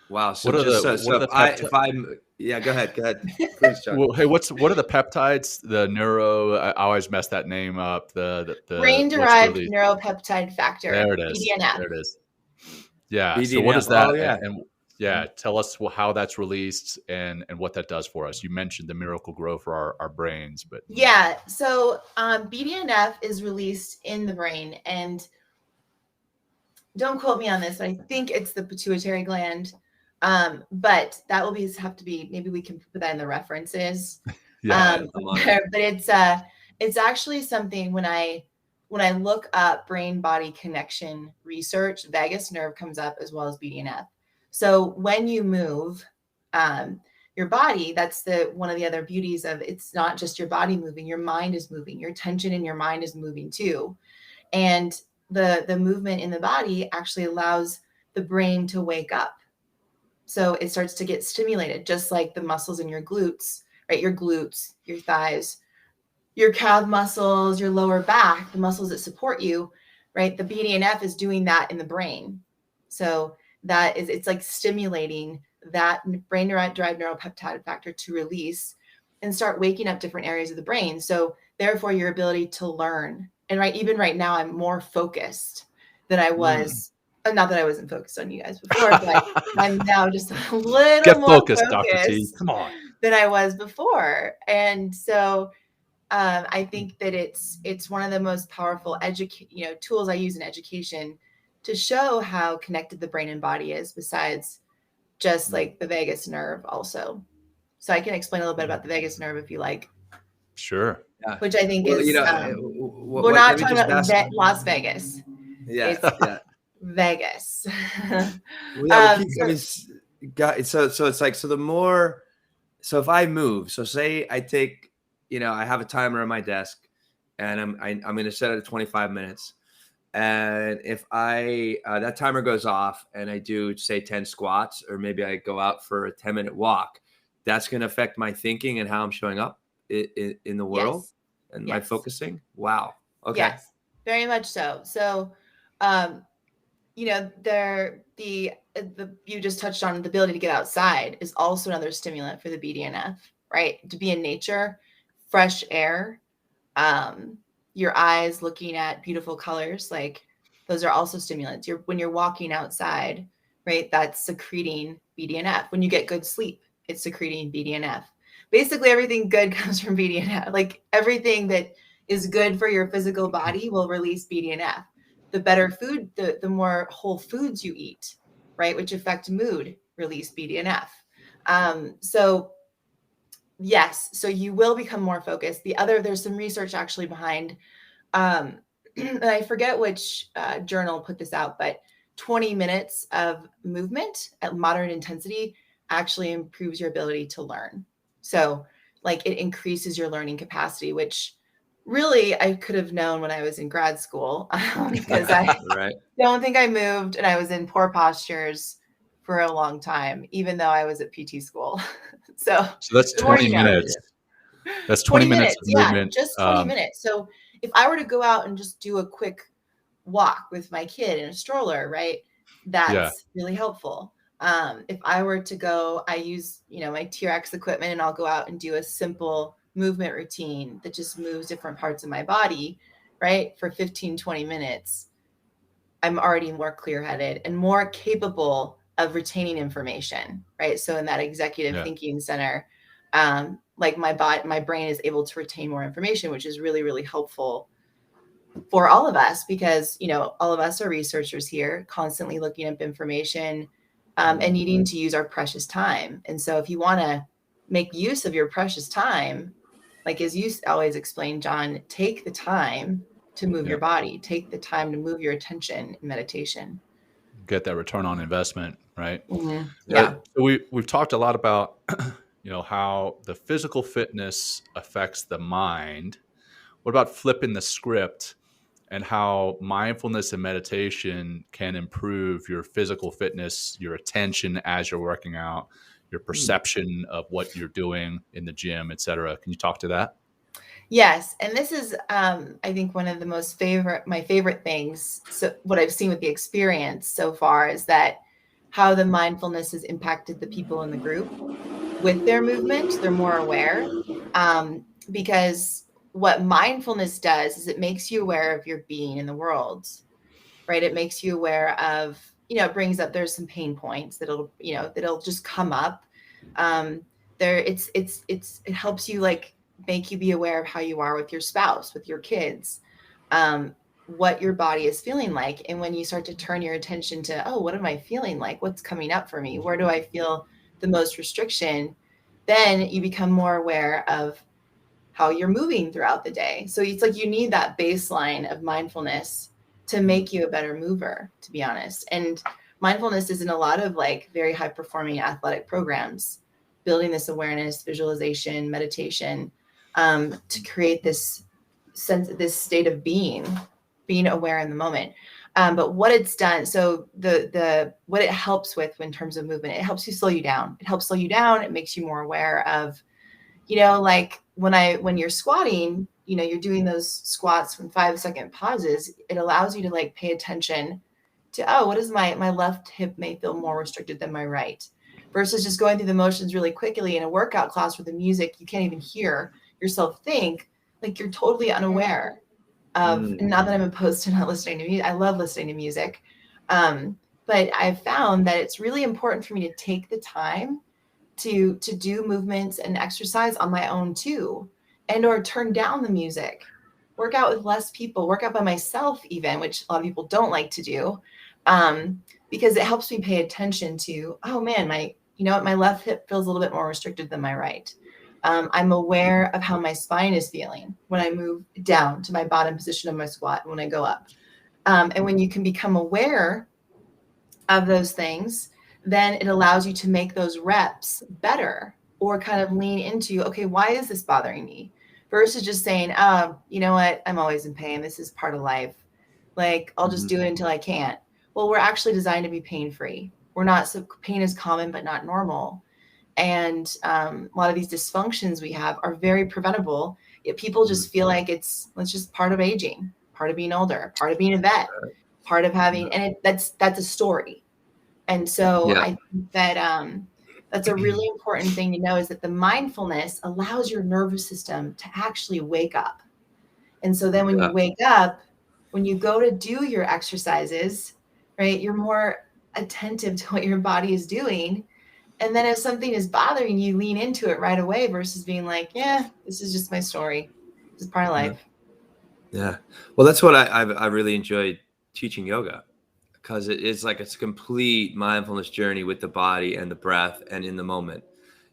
Wow. So What are just the so what are the if I'm yeah, go ahead. Please, John. Well, hey, what are the peptides? The neuro. I always mess that name up. The what's Brain-derived really neuropeptide factor, there it is. BDNF. There it is. Yeah. So what BDNF. is that? Oh yeah. And yeah, tell us how that's released and what that does for us. You mentioned the Miracle-Gro for our brains, but Yeah. So BDNF is released in the brain, and don't quote me on this, but I think it's the pituitary gland. But that will have to be, maybe we can put that in the references. yeah, But it's actually something when I look up brain body connection research, vagus nerve comes up as well as BDNF. So when you move your body, that's one of the other beauties of it's not just your body moving, your mind is moving, your tension in your mind is moving too. And the movement in the body actually allows the brain to wake up. So it starts to get stimulated, just like the muscles in your glutes, right? Your glutes, your thighs, your calf muscles, your lower back, the muscles that support you, right? The BDNF is doing that in the brain. So it's like stimulating that brain-derived neuropeptide factor to release and start waking up different areas of the brain. So therefore your ability to learn. And even right now, I'm more focused than I was. Not that I wasn't focused on you guys before, but I'm now just a little get more focused, Dr. T. Come on. Than I was before. And so I think that it's one of the most powerful tools I use in education to show how connected the brain and body is, besides just like the vagus nerve also. So I can explain a little bit about the vagus nerve if you like. Sure. Yeah. Which I think is we're not talking about Las Vegas. Yeah. It's Vegas. So it's like, so the more, so if I move, so say I take, I have a timer on my desk and I'm going to set it at 25 minutes. And if that timer goes off and I do say 10 squats, or maybe I go out for a 10-minute walk, that's going to affect my thinking and how I'm showing up in the world and my focusing. Wow. Okay. Yes, very much so. So, you just touched on the ability to get outside is also another stimulant for the BDNF, right? To be in nature, fresh air, your eyes looking at beautiful colors, like those are also stimulants. When you're walking outside, right? That's secreting BDNF. When you get good sleep, it's secreting BDNF. Basically, everything good comes from BDNF. Like everything that is good for your physical body will release BDNF. The better food, the more whole foods you eat, right? Which affect mood, release BDNF. So yes, so you will become more focused. There's some research actually behind, and I forget which journal put this out, but 20 minutes of movement at moderate intensity actually improves your ability to learn. So like it increases your learning capacity, which really I could have known when I was in grad school because I don't think I moved and I was in poor postures for a long time, even though I was at PT school. So that's 20 minutes. That's 20 minutes of movement. Yeah, just 20 minutes. So if I were to go out and just do a quick walk with my kid in a stroller, right? That's really helpful. If I were to go, I use, my TRX equipment and I'll go out and do a simple movement routine that just moves different parts of my body, right? For 15, 20 minutes, I'm already more clear-headed and more capable of retaining information, right? So in that executive thinking center, like my brain is able to retain more information, which is really, really helpful for all of us because, all of us are researchers here, constantly looking up information and needing to use our precious time. And so if you want to make use of your precious time, like as you always explain, John, take the time to move your body, take the time to move your attention in meditation. Get that return on investment, right? Mm-hmm. Yeah. So we've talked a lot about, how the physical fitness affects the mind. What about flipping the script and how mindfulness and meditation can improve your physical fitness, your attention as you're working out, your perception of what you're doing in the gym, et cetera? Can you talk to that? Yes, and this is, I think, one of the my favorite things. So what I've seen with the experience so far is that how the mindfulness has impacted the people in the group with their movement. They're more aware, because what mindfulness does is it makes you aware of your being in the world, right? It makes you aware of, it brings up, there's some pain points that'll just come up. It helps you like make you be aware of how you are with your spouse, with your kids, what your body is feeling like. And when you start to turn your attention to, oh, what am I feeling like? What's coming up for me? Where do I feel the most restriction? Then you become more aware of how you're moving throughout the day. So it's like you need that baseline of mindfulness to make you a better mover, to be honest. And mindfulness is in a lot of like very high performing athletic programs, building this awareness, visualization, meditation, to create this sense, this state of being aware in the moment. But what it's done, so what it helps with in terms of movement, it helps you slow you down. It helps slow you down. It makes you more aware of, like when you're squatting, you're doing those squats from 5-second pauses. It allows you to like pay attention to, oh, what is my left hip may feel more restricted than my right, versus just going through the motions really quickly in a workout class with the music. You can't even hear yourself think, like you're totally unaware of, and not that I'm opposed to not listening to music. I love listening to music. But I've found that it's really important for me to take the time to do movements and exercise on my own too, or turn down the music, work out with less people, work out by myself even, which a lot of people don't like to do, because it helps me pay attention to, oh man, my left hip feels a little bit more restricted than my right. I'm aware of how my spine is feeling when I move down to my bottom position of my squat and when I go up. And when you can become aware of those things, then it allows you to make those reps better, or kind of lean into, okay, why is this bothering me? Versus just saying, oh, you know what? I'm always in pain. This is part of life. Like, I'll just do it until I can't. Well, we're actually designed to be pain-free. Pain is common, but not normal. And a lot of these dysfunctions we have are very preventable. Yet people just feel like it's just part of aging, part of being older, part of being a vet, part of having, and that's a story. And so I think that that's a really important thing to know, is that the mindfulness allows your nervous system to actually wake up. And so then when you wake up, when you go to do your exercises, right, you're more attentive to what your body is doing. And then if something is bothering you, lean into it right away, versus being like, yeah, this is just my story. This is part of life. Yeah. Well, that's what I really enjoyed teaching yoga, because it's like it's a complete mindfulness journey with the body and the breath and in the moment,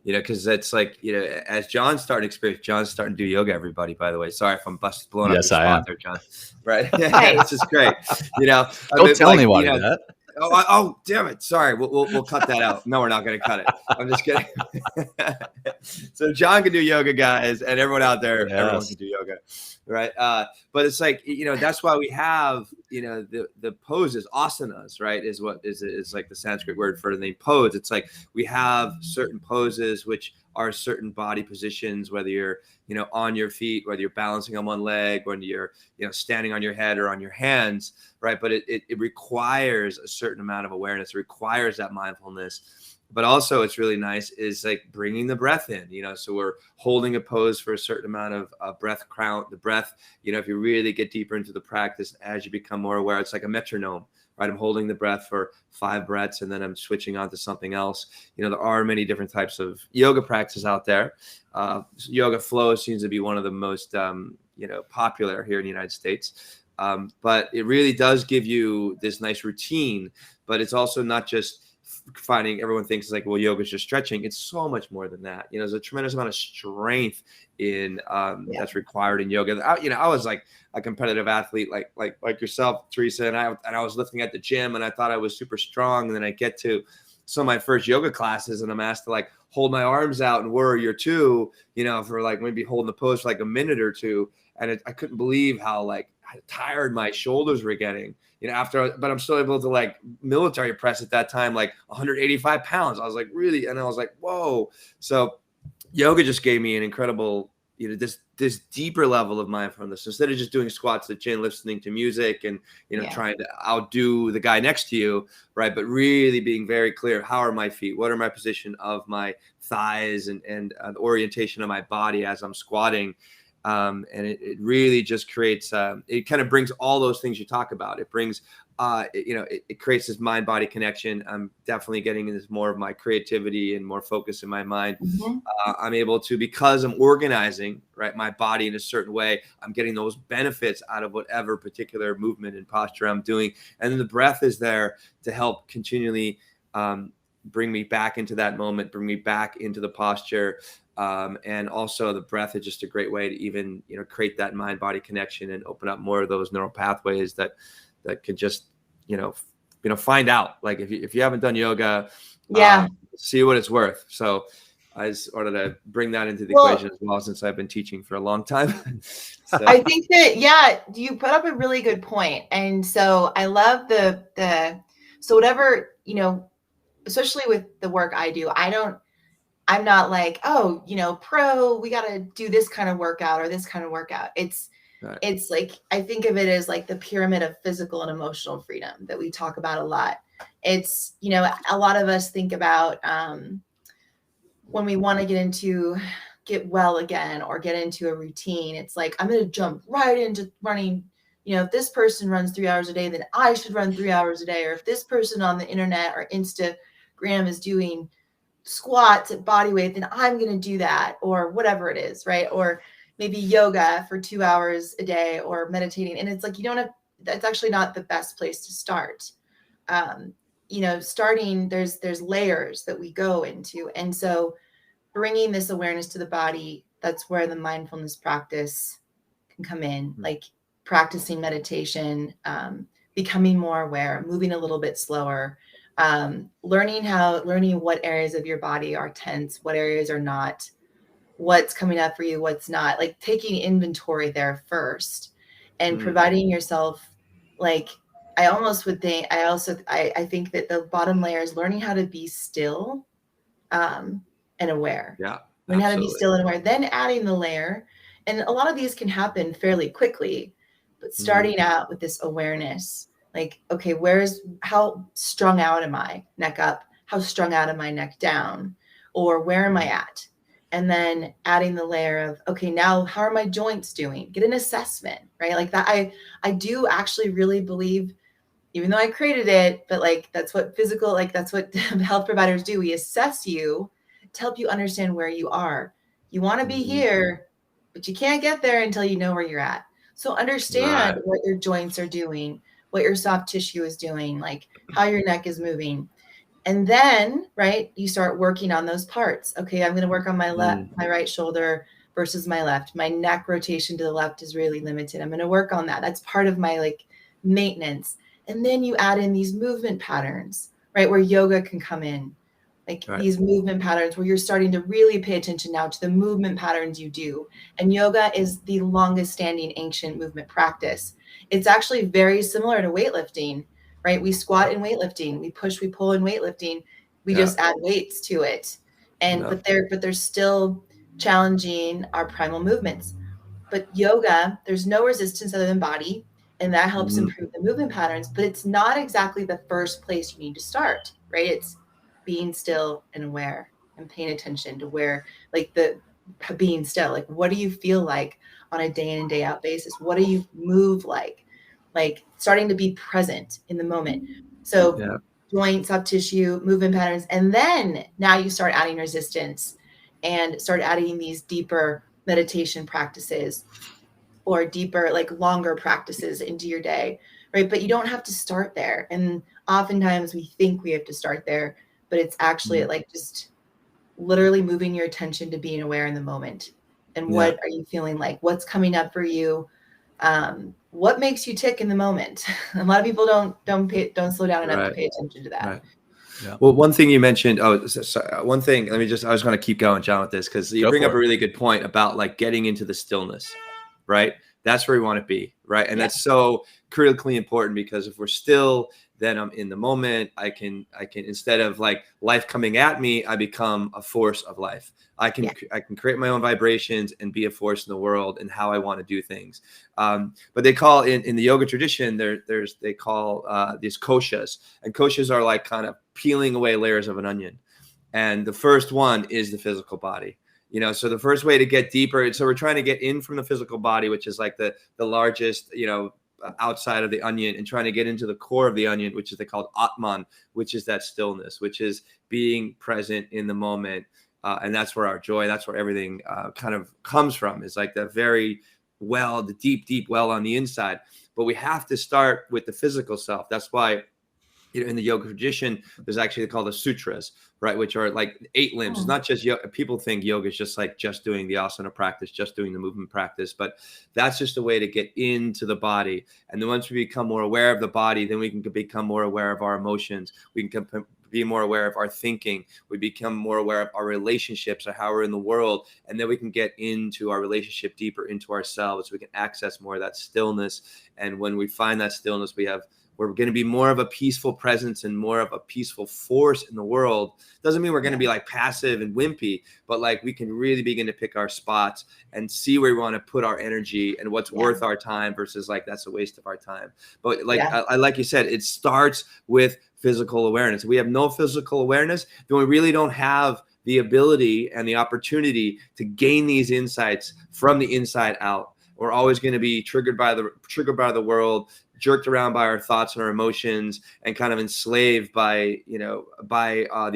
because it's like, as John's starting to experience, John's starting to do yoga, everybody, by the way. Sorry if I'm blowing up your spot there, John. Right. It's just great. Don't tell anybody that. Oh, damn it. Sorry. We'll cut that out. No, we're not going to cut it. I'm just kidding. So John can do yoga, guys, and everyone out there, everyone can do yoga. Right. But it's like, that's why we have, the poses, asanas, right, is like the Sanskrit word for the name pose. It's like we have certain poses, which are certain body positions, whether you're, on your feet, whether you're balancing on one leg, when you're, standing on your head or on your hands, right? But it requires a certain amount of awareness. It requires that mindfulness. But also it's really nice is like bringing the breath in, so we're holding a pose for a certain amount of breath count. The breath, if you really get deeper into the practice, as you become more aware, it's like a metronome, right? I'm holding the breath for 5 breaths and then I'm switching on to something else. There are many different types of yoga practices out there. Yoga flow seems to be one of the most, popular here in the United States. But it really does give you this nice routine, but it's also not just finding, everyone thinks it's like, well, yoga is just stretching. It's so much more than that. There's a tremendous amount of strength in that's required in yoga. I was like a competitive athlete, like yourself, Theresa, and I was lifting at the gym and I thought I was super strong. And then I get to some of my first yoga classes and I'm asked to like hold my arms out and worry or two, for like maybe holding the pose for like a minute or two. And I couldn't believe how like tired my shoulders were getting, but I'm still able to like military press at that time, like 185 pounds. I was like, really? And I was like, whoa. So yoga just gave me an incredible, this deeper level of mindfulness. Instead of just doing squats at the gym, listening to music and, trying to outdo the guy next to you, right? But really being very clear, how are my feet? What are my position of my thighs and the orientation of my body as I'm squatting? And it really just creates, it kind of brings all those things you talk about. It brings, it creates this mind-body connection. I'm definitely getting into more of my creativity and more focus in my mind. Mm-hmm. I'm able to, because I'm organizing, right, my body in a certain way, I'm getting those benefits out of whatever particular movement and posture I'm doing. And then the breath is there to help continually bring me back into that moment, bring me back into the posture. And also the breath is just a great way to even, create that mind-body connection and open up more of those neural pathways that could just, find out. Like if you haven't done yoga, see what it's worth. So I just wanted to bring that into the equation as well, since I've been teaching for a long time. So. I think that, you put up a really good point. And so I love so whatever, especially with the work I do, I'm not like, pro, we got to do this kind of workout or this kind of workout. It's like, I think of it as like the pyramid of physical and emotional freedom that we talk about a lot. It's, a lot of us think about when we want to get well again or get into a routine. It's like, I'm going to jump right into running. If this person runs 3 hours a day, then I should run 3 hours a day. Or if this person on the internet or Instagram is doing squats at body weight, then I'm going to do that, or whatever it is, right? Or maybe yoga for 2 hours a day, or meditating. And it's like, that's actually not the best place to start. Starting, there's layers that we go into. And so bringing this awareness to the body, that's where the mindfulness practice can come in, like practicing meditation, becoming more aware, moving a little bit slower, learning what areas of your body are tense, what areas are not, what's coming up for you, what's not, like taking inventory there first and providing yourself, like, I think that the bottom layer is learning how to be still, and aware. Yeah. Learn how to be still and aware, then adding the layer. And a lot of these can happen fairly quickly, but starting out with this awareness, like, okay, how strung out am I? Neck up. How strung out am I? Neck down? Or where am I at? And then adding the layer of, okay, now how are my joints doing? Get an assessment, right? Like that. I do actually really believe, even though I created it, but like, that's what health providers do. We assess you to help you understand where you are. You want to be here, but you can't get there until you know where you're at. So understand what your joints are doing, what your soft tissue is doing, like how your neck is moving. And then, right, you start working on those parts. Okay, I'm going to work on my my right shoulder versus my left. My neck rotation to the left is really limited. I'm going to work on that. That's part of my like maintenance. And then you add in these movement patterns, right, where yoga can come in. Like these movement patterns where you're starting to really pay attention now to the movement patterns you do. And yoga is the longest standing ancient movement practice. It's actually very similar to weightlifting, right? We squat in weightlifting, we push, we pull in weightlifting. We just add weights to it. And but they're still challenging our primal movements. But yoga, there's no resistance other than body, and that helps improve the movement patterns, but it's not exactly the first place you need to start, right? It's being still and aware and paying attention to where, like being still, like what do you feel like on a day in and day out basis? What do you move like starting to be present in the moment. So joint, soft tissue, movement patterns. And then now you start adding resistance and start adding these deeper meditation practices or deeper, like longer practices into your day, right? But you don't have to start there. And oftentimes we think we have to start there, but it's actually like just literally moving your attention to being aware in the moment. And what are you feeling like? What's coming up for you? What makes you tick in the moment? A lot of people don't slow down enough to pay attention to that. Yeah. Well, one thing you mentioned, one thing, I was going to keep going, John, with this, because you bring up a really good point about like getting into the stillness, right? That's where we want to be, right? And that's so critically important, because if we're still, then I'm in the moment. I can instead of like life coming at me, I become a force of life. I can create my own vibrations and be a force in the world and how I want to do things. But they call in the yoga tradition, they call these koshas, and koshas are like kind of peeling away layers of an onion. And the first one is the physical body. So the first way to get deeper, so we're trying to get in from the physical body, which is like the largest, outside of the onion, and trying to get into the core of the onion, which is they called Atman, which is that stillness, which is being present in the moment. And that's where our joy, that's where everything kind of comes from. It's like the deep well on the inside. But we have to start with the physical self. That's why, in the yoga tradition, there's actually called the sutras, right? Which are like 8 limbs. It's not just yoga. People think yoga is just doing the asana practice, just doing the movement practice, but that's just a way to get into the body. And then once we become more aware of the body, then we can become more aware of our emotions. We can be more aware of our thinking. We become more aware of our relationships or how we're in the world. And then we can get into our relationship deeper into ourselves. We can access more of that stillness. And when we find that stillness, we're going to be more of a peaceful presence and more of a peaceful force in the world. Doesn't mean we're going to be like passive and wimpy, but like we can really begin to pick our spots and see where we want to put our energy and what's worth our time versus like that's a waste of our time. But like I like you said, it starts with physical awareness. If we have no physical awareness, then we really don't have the ability and the opportunity to gain these insights from the inside out. We're always going to be triggered by the world, jerked around by our thoughts and our emotions, and kind of enslaved by our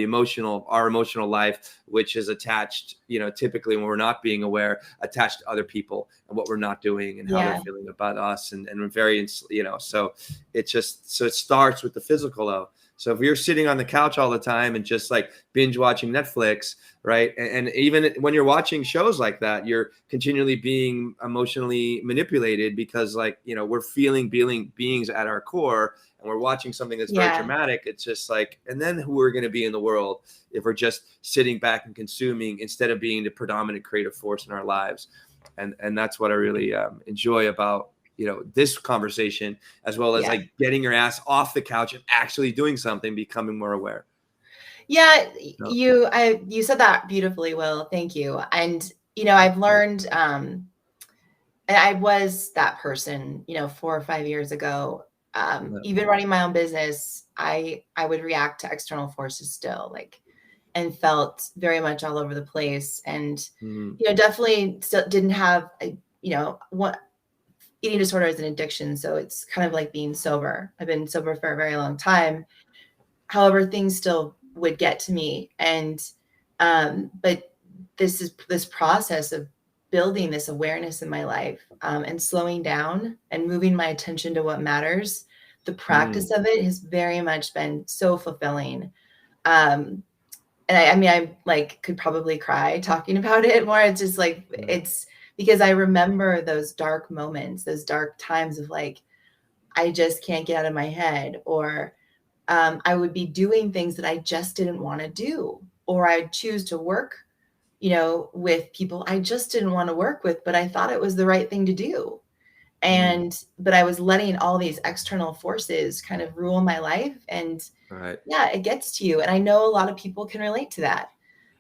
emotional life, which is attached, typically when we're not being aware, attached to other people and what we're not doing and how they're feeling about us. And we're very, so it starts with the physical though. So if you're sitting on the couch all the time and just like binge watching Netflix, right? And even when you're watching shows like that, you're continually being emotionally manipulated because we're feeling beings at our core, and we're watching something that's very dramatic. It's just like, and then who we're going to be in the world if we're just sitting back and consuming instead of being the predominant creative force in our lives. And that's what I really enjoy about this conversation, as well as like getting your ass off the couch and actually doing something, becoming more aware. Yeah, you said that beautifully, Will. Thank you. And I've learned, and I was that person, 4 or 5 years ago. Even running my own business, I would react to external forces still, and felt very much all over the place. And definitely still didn't have eating disorder is an addiction. So it's kind of like being sober. I've been sober for a very long time. However, things still would get to me. And, but this process of building this awareness in my life, and slowing down and moving my attention to what matters, the practice of it has very much been so fulfilling. And I could probably cry talking about it more. It's just it's because I remember those dark moments, those dark times of I just can't get out of my head, or I would be doing things that I just didn't want to do, or I'd choose to work, with people I just didn't want to work with, but I thought it was the right thing to do. But I was letting all these external forces kind of rule my life. And it gets to you. And I know a lot of people can relate to that.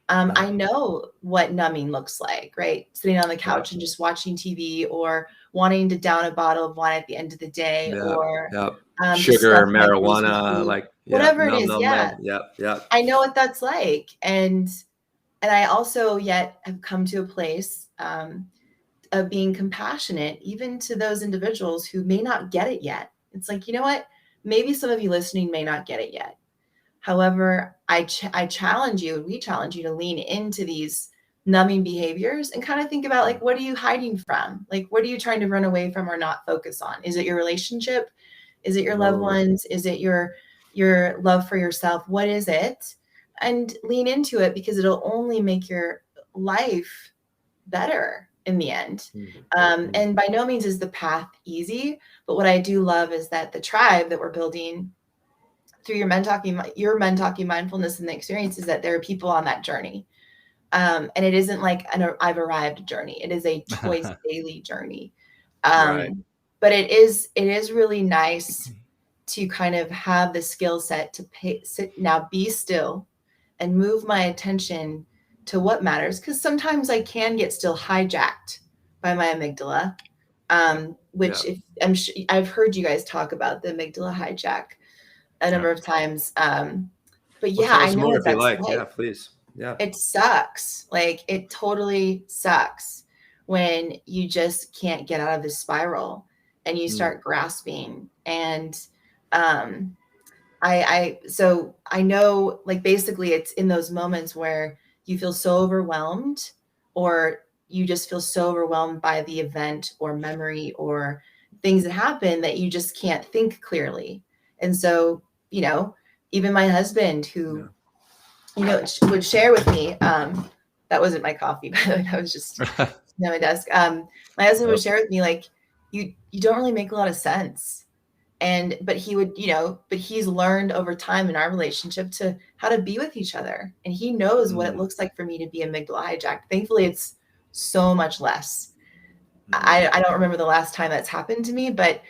I know what numbing looks like, right? Sitting on the couch and just watching TV, or wanting to down a bottle of wine at the end of the day, or sugar, marijuana, whatever it is. I know what that's like. And I also yet have come to a place of being compassionate, even to those individuals who may not get it yet. It's like, you know what? Maybe some of you listening may not get it yet. However, I challenge you, and we challenge you to lean into these numbing behaviors and kind of think about what are you hiding from? What are you trying to run away from or not focus on? Is it your relationship? Is it your loved ones? Is it your love for yourself? What is it? And lean into it, because it'll only make your life better in the end. And by no means is the path easy, but what I do love is that the tribe that we're building, through your men talking mindfulness and the experience is that there are people on that journey. And it isn't like an I've arrived journey. It is a choice daily journey. Right. But it is really nice to kind of have the skill set to be still and move my attention to what matters. Because sometimes I can get still hijacked by my amygdala, which I've heard you guys talk about the amygdala hijack a number of times. But yeah, tell us I know more what if you that's like. like. Yeah, please. Yeah. It sucks. Like, it totally sucks when you just can't get out of this spiral and you start grasping. And so I know, like, basically it's in those moments where you feel so overwhelmed, or you just feel so overwhelmed by the event or memory or things that happen that you just can't think clearly. And so, you know, even my husband, who you know, would share with me, that wasn't my coffee, by the way, that was just on my desk. My husband would share with me, like, you don't really make a lot of sense. But he would, you know, but he's learned over time in our relationship to how to be with each other. And he knows what it looks like for me to be amygdala hijacked. Thankfully, it's so much less. I don't remember the last time that's happened to me, but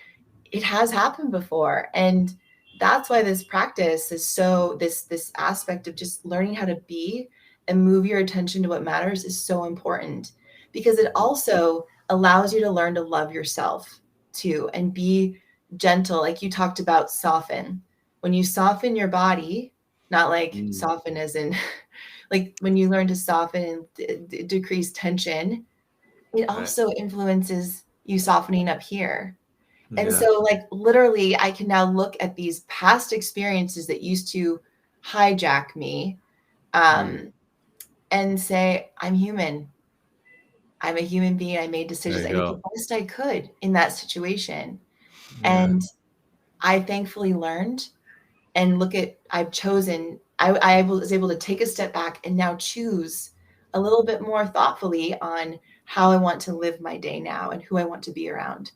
it has happened before. And that's why this practice is so, this aspect of just learning how to be and move your attention to what matters is so important, because it also allows you to learn to love yourself too, and be gentle. Like you talked about, soften. When you soften your body, not like soften as in like when you learn to soften and decrease tension, it also influences you softening up here. And so, like, literally, I can now look at these past experiences that used to hijack me, and say, I'm human. I'm a human being. I made decisions. I did the best I could in that situation. And I thankfully learned, and I've chosen, I was able to take a step back and now choose a little bit more thoughtfully on how I want to live my day now and who I want to be around.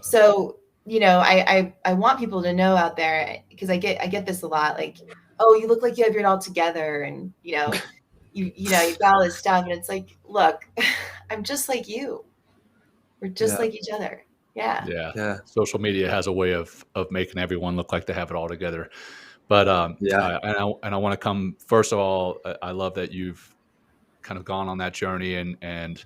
So, you know, I want people to know out there, because I get this a lot, like, oh, you look like you have it all together, and you know, you've got all this stuff, and it's like, look, I'm just like you. We're just like each other. Yeah. Social media has a way of making everyone look like they have it all together. But I want to come first of all. I love that you've kind of gone on that journey and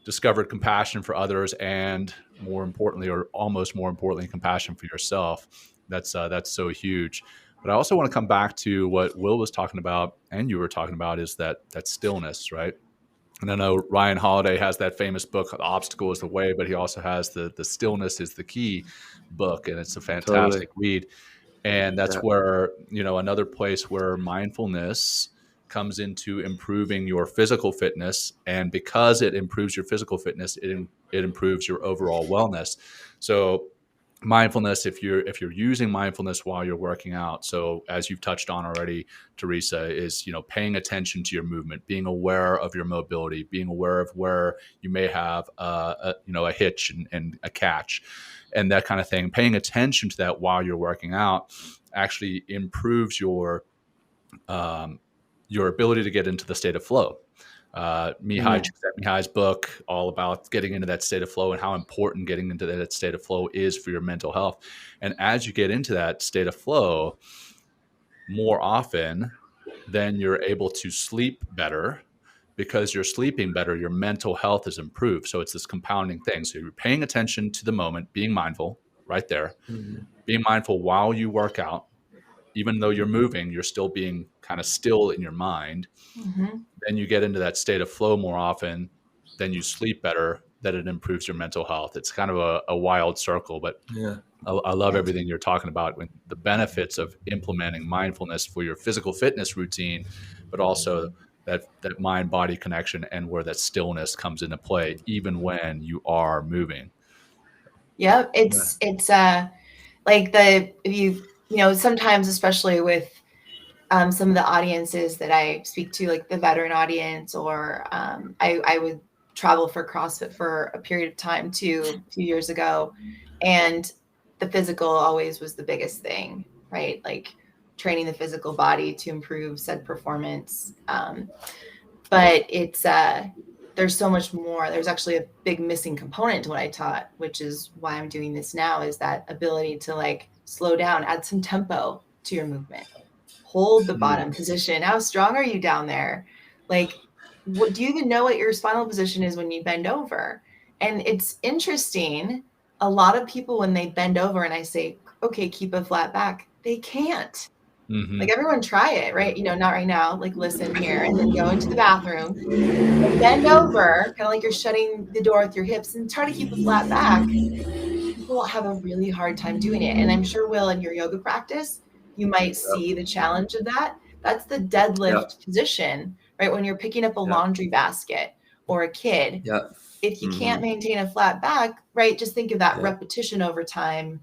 discovered compassion for others, and more importantly, or almost more importantly, compassion for yourself. That's so huge. But I also want to come back to what Will was talking about, and you were talking about, is that stillness, right? And I know Ryan Holiday has that famous book, "The Obstacle is the Way," but he also has the Stillness is the Key book, and it's a fantastic read. And that's where, you know, another place where mindfulness comes into improving your physical fitness. And because it improves your physical fitness, it improves your overall wellness. So mindfulness, if you're using mindfulness while you're working out, so as you've touched on already, Theresa, is, you know, paying attention to your movement, being aware of your mobility, being aware of where you may have a hitch and a catch and that kind of thing. Paying attention to that while you're working out actually improves your ability to get into the state of flow. Mihai's book, all about getting into that state of flow and how important getting into that state of flow is for your mental health. And as you get into that state of flow more often, then you're able to sleep better. Because you're sleeping better, your mental health is improved. So it's this compounding thing. So you're paying attention to the moment, being mindful right there, being mindful while you work out. Even though you're moving, you're still being kind of still in your mind. Then you get into that state of flow more often, then you sleep better, then it improves your mental health. It's kind of a wild circle, but I love everything you're talking about, with the benefits of implementing mindfulness for your physical fitness routine, but also that mind-body connection, and where that stillness comes into play, even when you are moving. Yeah, it's like you know, sometimes, especially with some of the audiences that I speak to, like the veteran audience, or I would travel for CrossFit for a period of time too, a few years ago, and the physical always was the biggest thing, right? Like training the physical body to improve said performance. But it's there's so much more. There's actually a big missing component to what I taught, which is why I'm doing this now, is that ability to like slow down, add some tempo to your movement, hold the bottom position. How strong are you down there? Like, what, do you even know what your spinal position is when you bend over? And it's interesting. A lot of people, when they bend over and I say, okay, keep a flat back, they can't. Like, everyone try it, right? You know, not right now, like listen here, and then go into the bathroom and bend over, kind of like you're shutting the door with your hips, and try to keep a flat back. People have a really hard time doing it. And I'm sure, Will, in your yoga practice, you might see the challenge of that. That's the deadlift position, right? When you're picking up a laundry basket or a kid, if you can't maintain a flat back, right? Just think of that repetition over time.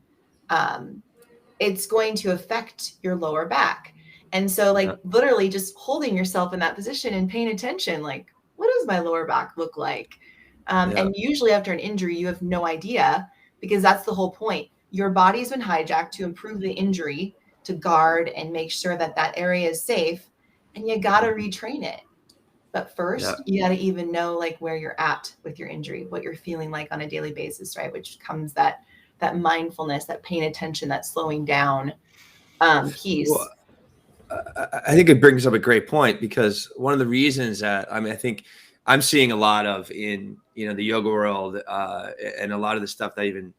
It's going to affect your lower back. And so like literally just holding yourself in that position and paying attention, like, what does my lower back look like? And usually after an injury, you have no idea, because that's the whole point. Your body's been hijacked to improve the injury, to guard and make sure that that area is safe. And you got to retrain it. But first, you got to even know like where you're at with your injury, what you're feeling like on a daily basis, right? Which comes that mindfulness, that paying attention, that slowing down piece. Well, I think it brings up a great point, because one of the reasons that, I mean, I think I'm seeing a lot of in, you know, the yoga world and a lot of the stuff that even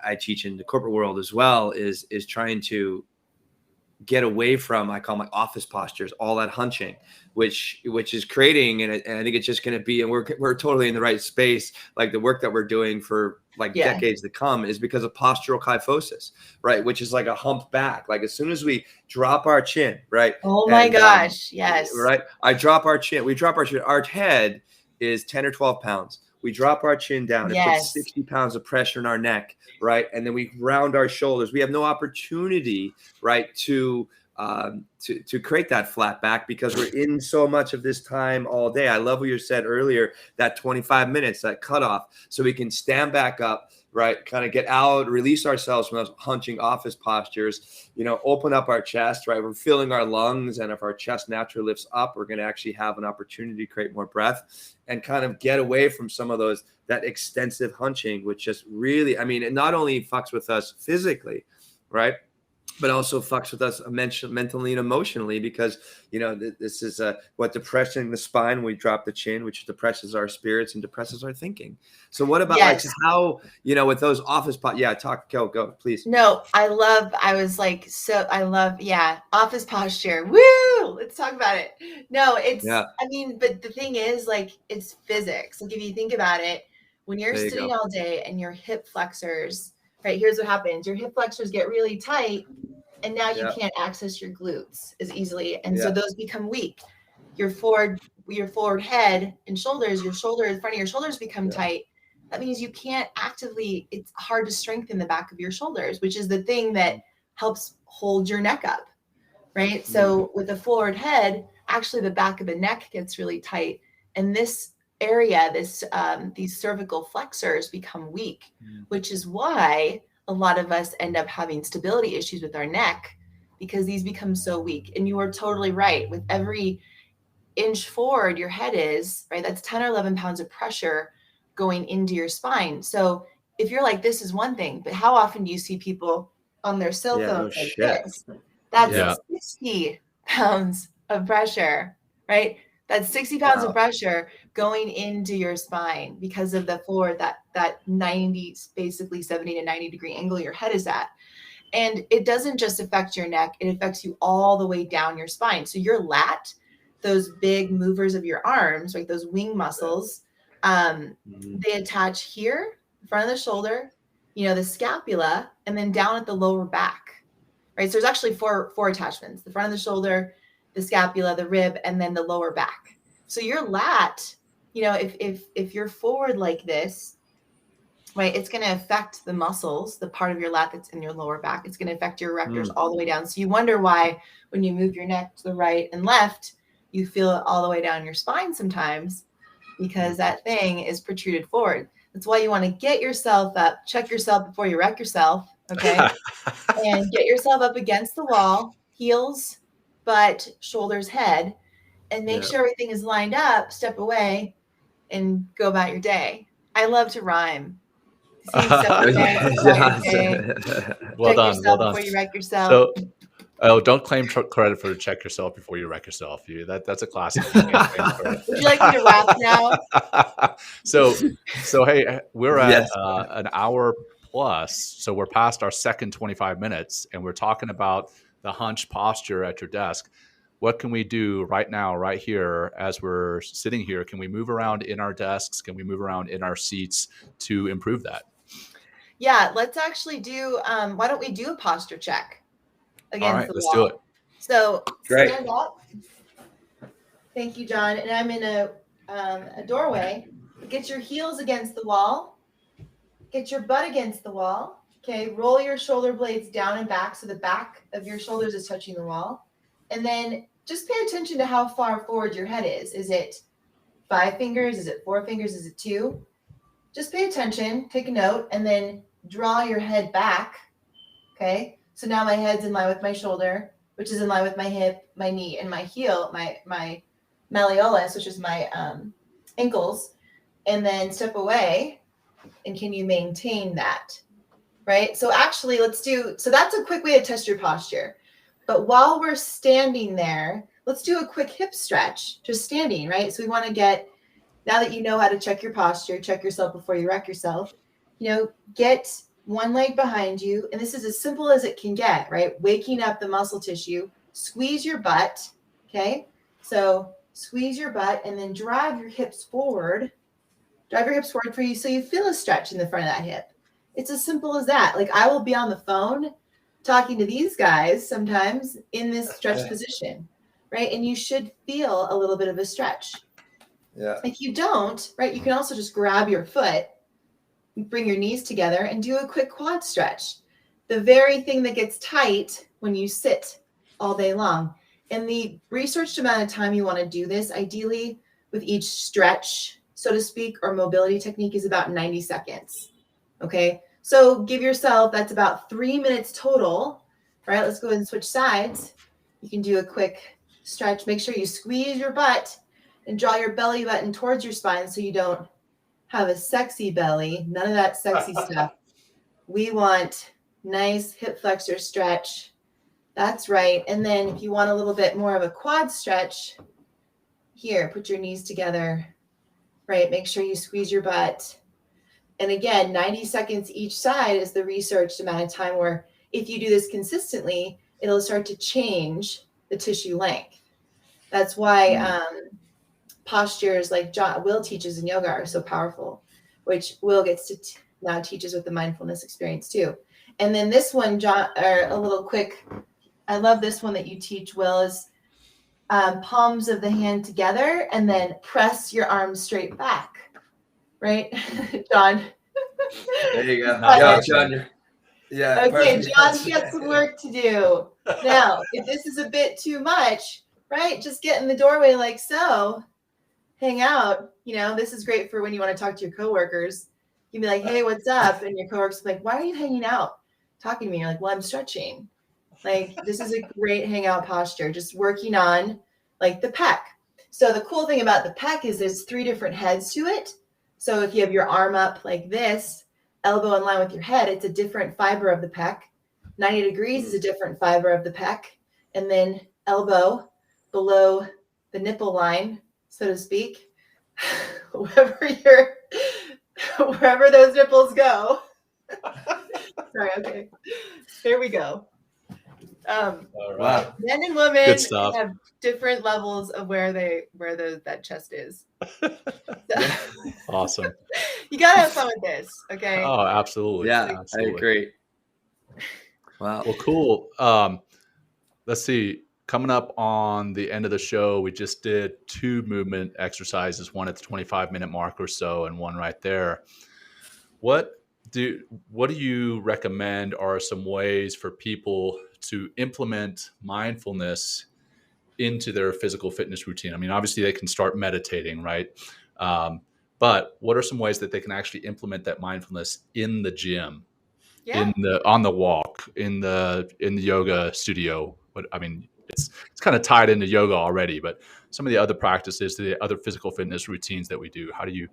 I teach in the corporate world as well is trying to get away from, I call my office postures, all that hunching, which is creating, and I think it's just going to be, and we're totally in the right space. Like the work that we're doing for like decades to come is because of postural kyphosis, right? Which is like a hump back. Like as soon as we drop our chin, right? Oh my gosh. Yes. Right. We drop our chin. Our head is 10 or 12 pounds. We drop our chin down. It puts 60 pounds of pressure in our neck, right? And then we round our shoulders. We have no opportunity, right, to create that flat back, because we're in so much of this time all day. I love what you said earlier, that 25 minutes, that cutoff, so we can stand back up, right? Kind of get out, release ourselves from those hunching office postures, you know, open up our chest, right? We're filling our lungs. And if our chest naturally lifts up, we're going to actually have an opportunity to create more breath and kind of get away from some of that extensive hunching, which just really, I mean, it not only fucks with us physically, right? But also fucks with us mentally and emotionally, because, you know, this is what depressing the spine, we drop the chin, which depresses our spirits and depresses our thinking. So what about like how, you know, with those office go, please. No, I love office posture. Woo! Let's talk about it. No, it's, I mean, but the thing is, like, it's physics. Like if you think about it, when you're sitting all day and your hip flexors, right, here's what happens. Your hip flexors get really tight, and now you can't access your glutes as easily. And so those become weak. Your forward head and shoulders, front of your shoulders become tight. That means you can't actively, it's hard to strengthen the back of your shoulders, which is the thing that helps hold your neck up, right? So with a forward head, actually the back of the neck gets really tight. And this area, these cervical flexors become weak, which is why a lot of us end up having stability issues with our neck, because these become so weak. And you are totally right. With every inch forward your head is, right, that's 10 or 11 pounds of pressure going into your spine. So if you're like, this is one thing, but how often do you see people on their cell phone like this? That's 60 pounds of pressure, right? That's 60 pounds of pressure going into your spine because of the forward, that 90, basically 70 to 90 degree angle your head is at. And it doesn't just affect your neck, it affects you all the way down your spine. So your lat, those big movers of your arms, like those wing muscles, they attach here, front of the shoulder, you know, the scapula, and then down at the lower back, right? So there's actually four attachments: the front of the shoulder, the scapula, the rib, and then the lower back. So your lat, you know, if you're forward like this, right, it's going to affect the muscles, the part of your lat that's in your lower back. It's going to affect your erectors all the way down. So you wonder why when you move your neck to the right and left, you feel it all the way down your spine sometimes, because that thing is protruded forward. That's why you want to get yourself up, check yourself before you wreck yourself, Okay. And get yourself up against the wall, heels, butt, shoulders, head, and make sure everything is lined up, step away, and go about your day. I love to rhyme. Seeing step away, go about your day. Well Check done. yourself Well done. before you wreck yourself. So, don't claim credit for check yourself before you wreck yourself. That's a classic. You can't claim credit. Would you like me to rap now? So hey, we're at Yes. an hour plus, so we're past our second 25 minutes, and we're talking about the hunch posture at your desk. What can we do right now, right here, as we're sitting here? Can we move around in our desks? Can we move around in our seats to improve that? Yeah, let's actually do, why don't we do a posture check against All right, the let's wall? do it. So Great. stand up. Thank you, John. And I'm in a doorway. Get your heels against the wall. Get your butt against the wall. Okay, roll your shoulder blades down and back so the back of your shoulders is touching the wall. And then just pay attention to how far forward your head is. Is it 5 fingers? Is it 4 fingers? Is it 2? Just pay attention, take a note, and then draw your head back. Okay, so now my head's in line with my shoulder, which is in line with my hip, my knee, and my heel, my malleolus, which is my ankles, and then step away. And can you maintain that? Right? So actually, so that's a quick way to test your posture. But while we're standing there, let's do a quick hip stretch, just standing, right? So we want to get, now that you know how to check your posture, check yourself before you wreck yourself, get one leg behind you. And this is as simple as it can get, right? Waking up the muscle tissue, squeeze your butt. Okay. So squeeze your butt and then drive your hips forward. Drive your hips forward for you so you feel a stretch in the front of that hip. It's as simple as that. Like I will be on the phone talking to these guys sometimes in this stretch position, right? And you should feel a little bit of a stretch. Yeah. If you don't, right, you can also just grab your foot, bring your knees together and do a quick quad stretch. The very thing that gets tight when you sit all day long. And the researched amount of time you want to do this, ideally with each stretch, so to speak, or mobility technique is about 90 seconds. Okay. So give yourself, that's about 3 minutes total, right? Let's go ahead and switch sides. You can do a quick stretch. Make sure you squeeze your butt and draw your belly button towards your spine so you don't have a sexy belly. None of that sexy stuff. We want nice hip flexor stretch. That's right. And then if you want a little bit more of a quad stretch, here, put your knees together, right? Make sure you squeeze your butt. And again, 90 seconds each side is the researched amount of time where if you do this consistently, it'll start to change the tissue length. That's why postures like Will teaches in yoga are so powerful, which Will gets to now teaches with the mindfulness experience too. And then this one, John, or a little quick, I love this one that you teach, Will, is palms of the hand together and then press your arms straight back. Right, John? There you go. Yeah, John. Yeah. Okay, John's got some work to do. Now, if this is a bit too much, right, just get in the doorway like so. Hang out. This is great for when you want to talk to your coworkers. You can be like, hey, what's up? And your coworkers like, why are you hanging out talking to me? You're like, well, I'm stretching. Like, this is a great hangout posture, just working on like the pec. So the cool thing about the pec is there's 3 different heads to it. So if you have your arm up like this, elbow in line with your head, it's a different fiber of the pec. 90 degrees is a different fiber of the pec. And then elbow below the nipple line, so to speak, wherever those nipples go. Sorry, okay. Here we go. All right. Wow. Men and women Good stuff. have different levels of where that chest is. So, Awesome. you gotta have fun with this, okay? Oh, absolutely. Yeah, Absolutely. I agree. Wow. Well, cool. Let's see. Coming up on the end of the show, we just did 2 movement exercises, one at the 25-minute mark or so, and one right there. What do you recommend are some ways for people to implement mindfulness into their physical fitness routine? I mean, obviously they can start meditating, right? But what are some ways that they can actually implement that mindfulness in the gym? Yeah. on the walk, in the yoga studio. But I mean, it's kind of tied into yoga already, but some of the other practices, the other physical fitness routines that we do, how do you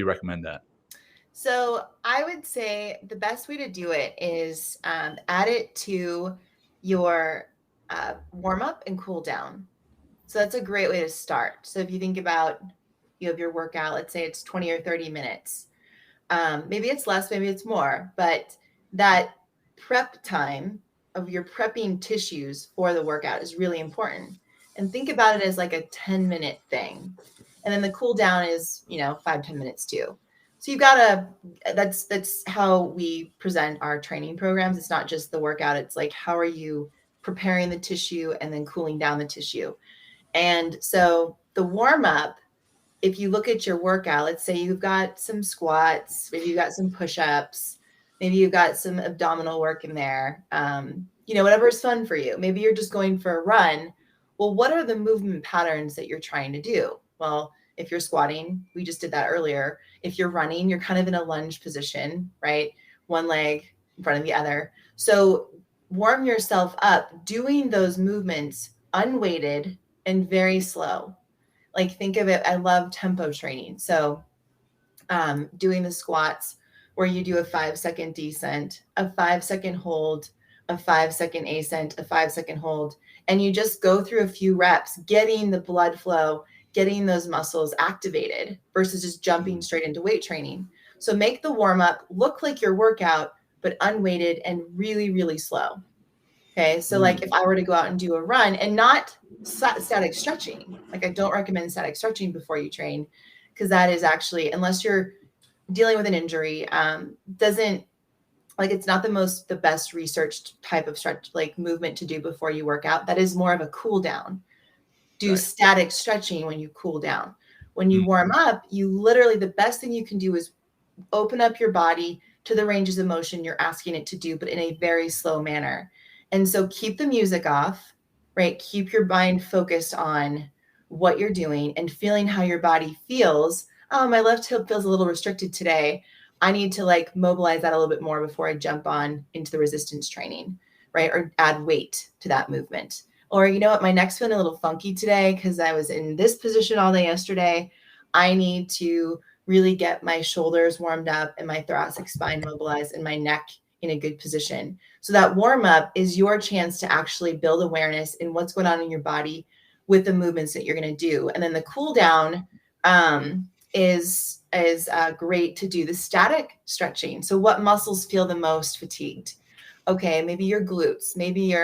recommend that? So I would say the best way to do it is add it to your warm up and cool down. So that's a great way to start. So if you think about you have your workout, let's say it's 20 or 30 minutes. Maybe it's less, maybe it's more, but that prep time of your prepping tissues for the workout is really important. And think about it as like a 10-minute thing. And then the cool down is, 5-10 minutes too. So you've got to, that's how we present our training programs. It's not just the workout. It's like, how are you preparing the tissue and then cooling down the tissue? And so the warm up, if you look at your workout, let's say you've got some squats, maybe you've got some push-ups, maybe you've got some abdominal work in there, whatever is fun for you. Maybe you're just going for a run. Well, what are the movement patterns that you're trying to do? Well, if you're squatting, we just did that earlier. If you're running, you're kind of in a lunge position, right? One leg in front of the other. So warm yourself up doing those movements unweighted and very slow. Like think of it, I love tempo training. So doing the squats where you do a 5-second descent, a 5-second hold, a 5-second ascent, a 5-second hold, and you just go through a few reps, getting the blood flow, getting those muscles activated versus just jumping straight into weight training. So make the warm up look like your workout, but unweighted and really, really slow. Okay. So like if I were to go out and do a run and not static stretching, like I don't recommend static stretching before you train, because that is actually, unless you're dealing with an injury, doesn't like, it's not the best researched type of stretch, like movement to do before you work out. That is more of a cool down. Do Right. static stretching when you cool down. When you warm up, you literally, the best thing you can do is open up your body to the ranges of motion you're asking it to do, but in a very slow manner. And so keep the music off, right? Keep your mind focused on what you're doing and feeling how your body feels. Oh, my left hip feels a little restricted today. I need to like mobilize that a little bit more before I jump on into the resistance training, right? Or add weight to that movement. Or, you know what, my neck's feeling a little funky today because I was in this position all day yesterday. I need to really get my shoulders warmed up and my thoracic spine mobilized and my neck in a good position. So that warm up is your chance to actually build awareness in what's going on in your body with the movements that you're going to do. And then the cool down is great to do the static stretching. So what muscles feel the most fatigued? Okay, maybe your glutes, maybe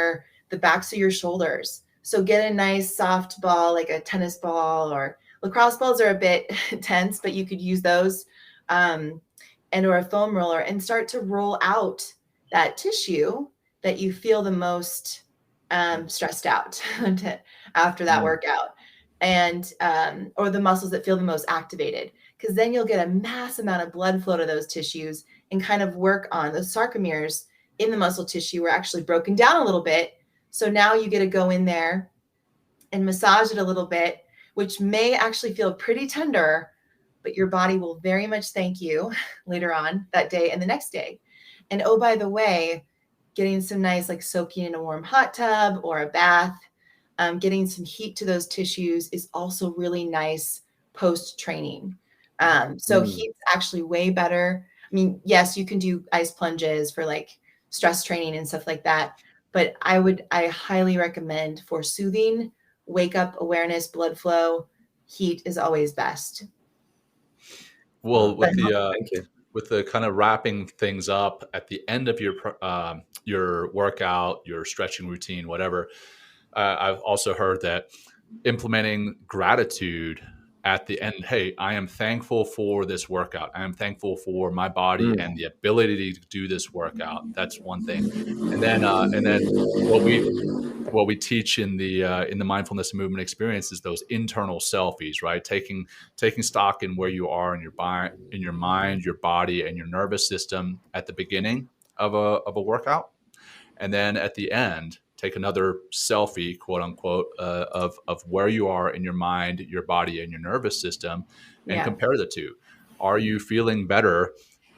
the backs of your shoulders. So get a nice soft ball, like a tennis ball, or lacrosse balls are a bit tense, but you could use those, or a foam roller, and start to roll out that tissue that you feel the most stressed out after that workout, and or the muscles that feel the most activated, because then you'll get a mass amount of blood flow to those tissues and kind of work on those sarcomeres in the muscle tissue were actually broken down a little bit. So now you get to go in there and massage it a little bit, which may actually feel pretty tender, but your body will very much thank you later on that day and the next day. And oh, by the way, getting some nice, like soaking in a warm hot tub or a bath, getting some heat to those tissues is also really nice post-training. So heat's actually way better. I mean, yes, you can do ice plunges for like stress training and stuff like that, but I highly recommend for soothing, wake up awareness, blood flow, heat is always best. Well, Thank you. with the kind of wrapping things up at the end of your workout, your stretching routine, whatever, I've also heard that implementing gratitude at the end. Hey, I am thankful for this workout. I am thankful for my body and the ability to do this workout. That's one thing. And then what we teach in the mindfulness and movement experience is those internal selfies, right? Taking stock in where you are in your mind, your body, and your nervous system at the beginning of a workout, and then at the end, take another selfie, quote unquote, of where you are in your mind, your body, and your nervous system, and compare the two. Are you feeling better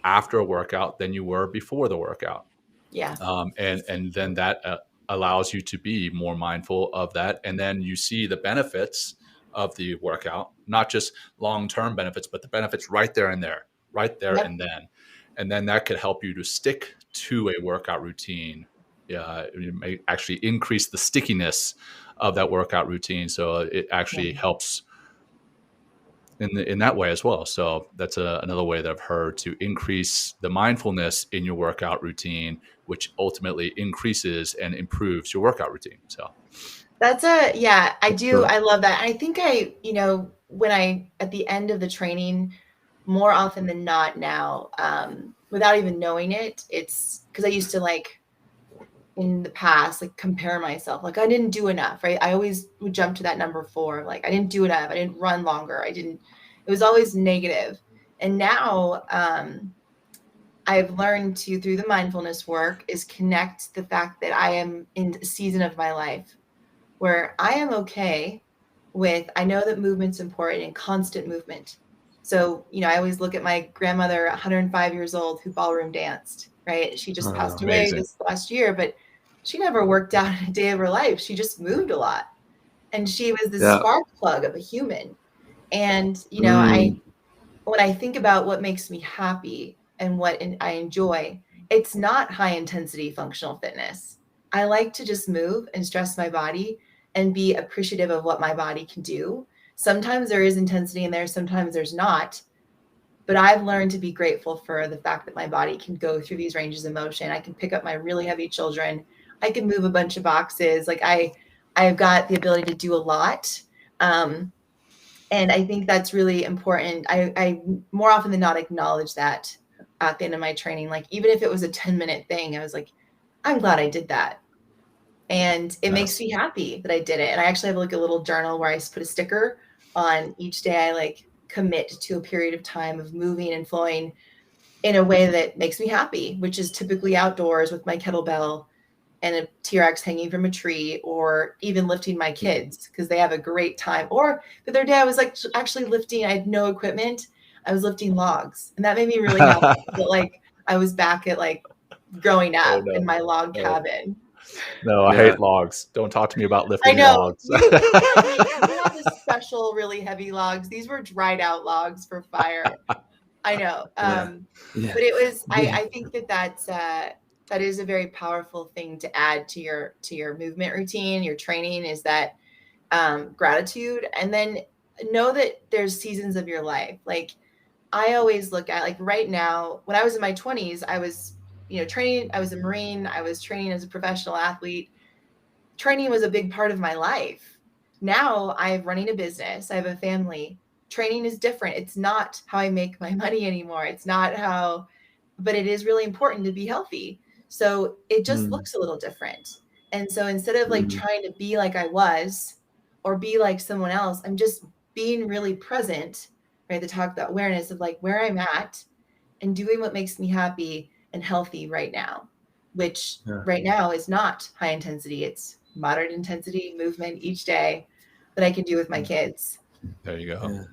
after a workout than you were before the workout. Yeah. And then that allows you to be more mindful of that. And then you see the benefits of the workout, not just long-term benefits, but the benefits right there and there, right there. Yep. And then. And then that could help you to stick to a workout routine. It may actually increase the stickiness of that workout routine. So it actually helps in that way as well. So that's another way that I've heard to increase the mindfulness in your workout routine, which ultimately increases and improves your workout routine. So I do. I love that. I think when at the end of the training, more often than not now, without even knowing it, it's because I used to in the past, compare myself. I didn't do enough, right? I always would jump to that number 4. I didn't do enough. I didn't run longer. It was always negative. And now I've learned to, through the mindfulness work, is connect the fact that I am in a season of my life where I am okay with, I know that movement's important and constant movement. So, I always look at my grandmother, 105 years old, who ballroom danced, right? She just passed away this last year, but she never worked out a day of her life. She just moved a lot. And she was this spark plug of a human. And, when I think about what makes me happy and what I enjoy, it's not high intensity functional fitness. I like to just move and stress my body and be appreciative of what my body can do. Sometimes there is intensity in there, sometimes there's not. But I've learned to be grateful for the fact that my body can go through these ranges of motion. I can pick up my really heavy children. I can move a bunch of boxes. I've got the ability to do a lot. And I think that's really important. I more often than not acknowledge that at the end of my training. Even if it was a 10-minute thing, I was like, I'm glad I did that. And it makes me happy that I did it. And I actually have a little journal where I put a sticker on each day. I commit to a period of time of moving and flowing in a way that makes me happy, which is typically outdoors with my kettlebell and a T-Rex hanging from a tree, or even lifting my kids because they have a great time. Or the other day I was actually lifting, I had no equipment. I was lifting logs, and that made me really happy. I was back at growing up in my log cabin. No, I hate logs. Don't talk to me about lifting logs. We have the special, really heavy logs. These were dried out logs for fire. I know. But it was, I think that is a very powerful thing to add to your movement routine, your training, is that gratitude. And then know that there's seasons of your life. I always look at right now, when I was in my 20s, I was training. I was a Marine. I was training as a professional athlete. Training was a big part of my life. Now I'm running a business. I have a family. Training is different. It's not how I make my money anymore. It's not but it is really important to be healthy. So it just looks a little different. And so instead of trying to be like I was or be like someone else, I'm just being really present, right? To talk that awareness of where I'm at and doing what makes me happy and healthy right now, which right now is not high intensity. It's moderate intensity movement each day that I can do with my kids. There you go. Yeah.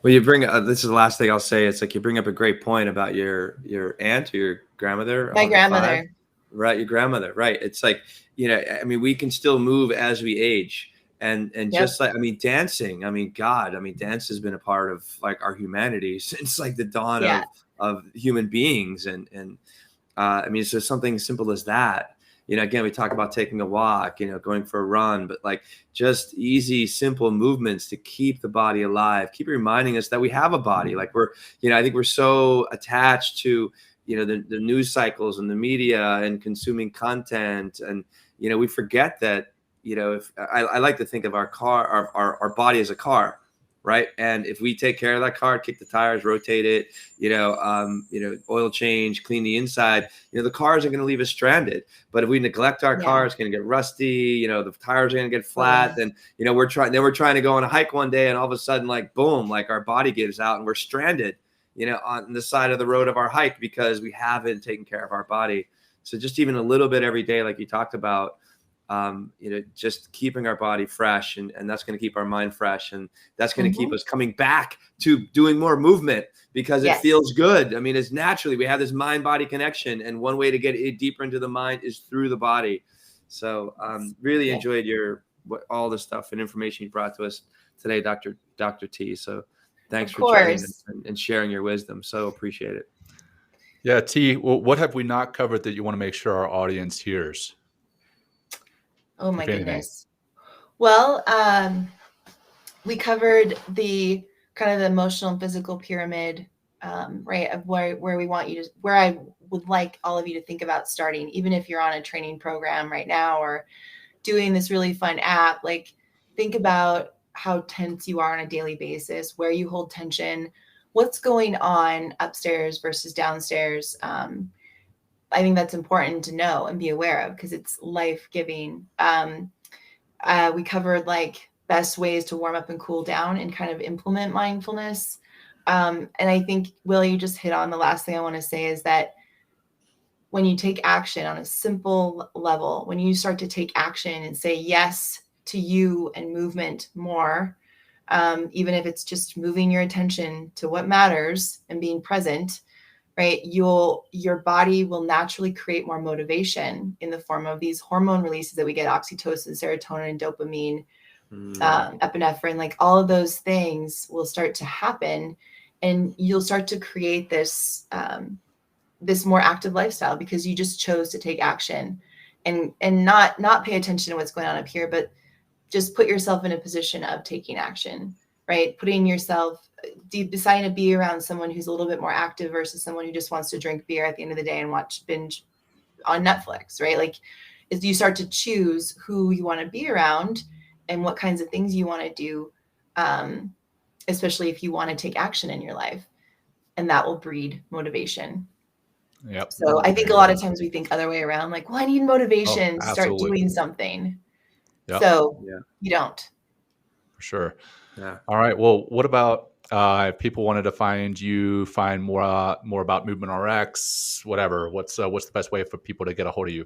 Well, you bring this is the last thing I'll say. It's you bring up a great point about your aunt or your grandmother. My grandmother. Right. Your grandmother. Right. It's we can still move as we age. And just dancing, dance has been a part of our humanity since the dawn of human beings. And it's just something simple as that. Again, we talk about taking a walk, going for a run, but just easy, simple movements to keep the body alive, keep reminding us that we have a body. I think we're so attached to, the news cycles and the media and consuming content. And, we forget that, if I like to think of our car, our body as a car, right? And if we take care of that car, kick the tires, rotate it, oil change, clean the inside, the cars are going to leave us stranded. But if we neglect our car, it's going to get rusty, the tires are going to get flat. Then, we're trying to go on a hike one day and all of a sudden, boom, our body gives out and we're stranded, on the side of the road of our hike because we haven't taken care of our body. So just even a little bit every day, like you talked about, just keeping our body fresh, and that's going to keep our mind fresh, and that's going to keep us coming back to doing more movement because it feels good. I mean, it's naturally, we have this mind-body connection, and one way to get it deeper into the mind is through the body. So really enjoyed all the stuff and information you brought to us today, Dr. T. So thanks for joining us and sharing your wisdom. So appreciate it. Yeah, T, well, what have we not covered that you want to make sure our audience hears? Oh my goodness. Well, we covered the kind of the emotional and physical pyramid, right, of where we want you to, where I would like all of you to think about starting, even if you're on a training program right now or doing this really fun app. Like, think about how tense you are on a daily basis, where you hold tension, what's going on upstairs versus downstairs. I think that's important to know and be aware of because it's life-giving. We covered like best ways to warm up and cool down and kind of implement mindfulness. And I think, Will, you just hit on the last thing I want to say is that when you take action on a simple level, when you start to take action and say yes to you and movement more, even if it's just moving your attention to what matters and being present, right? Your body will naturally create more motivation in the form of these hormone releases that we get: oxytocin, serotonin, dopamine, epinephrine. Like, all of those things will start to happen, and you'll start to create this this more active lifestyle because you just chose to take action and not pay attention to what's going on up here, but just put yourself in a position of taking action, right? Putting yourself, deciding to be around someone who's a little bit more active versus someone who just wants to drink beer at the end of the day and binge on Netflix, right? Like, as you start to choose who you want to be around and what kinds of things you want to do, especially if you want to take action in your life, and that will breed motivation. Yep. So I think a lot of times we think other way around, like, well, I need motivation to start doing something. Yep. So you don't. For sure. Yeah. All right. Well, what about if people wanted to find you, find more about Movement RX, whatever? What's the best way for people to get a hold of you?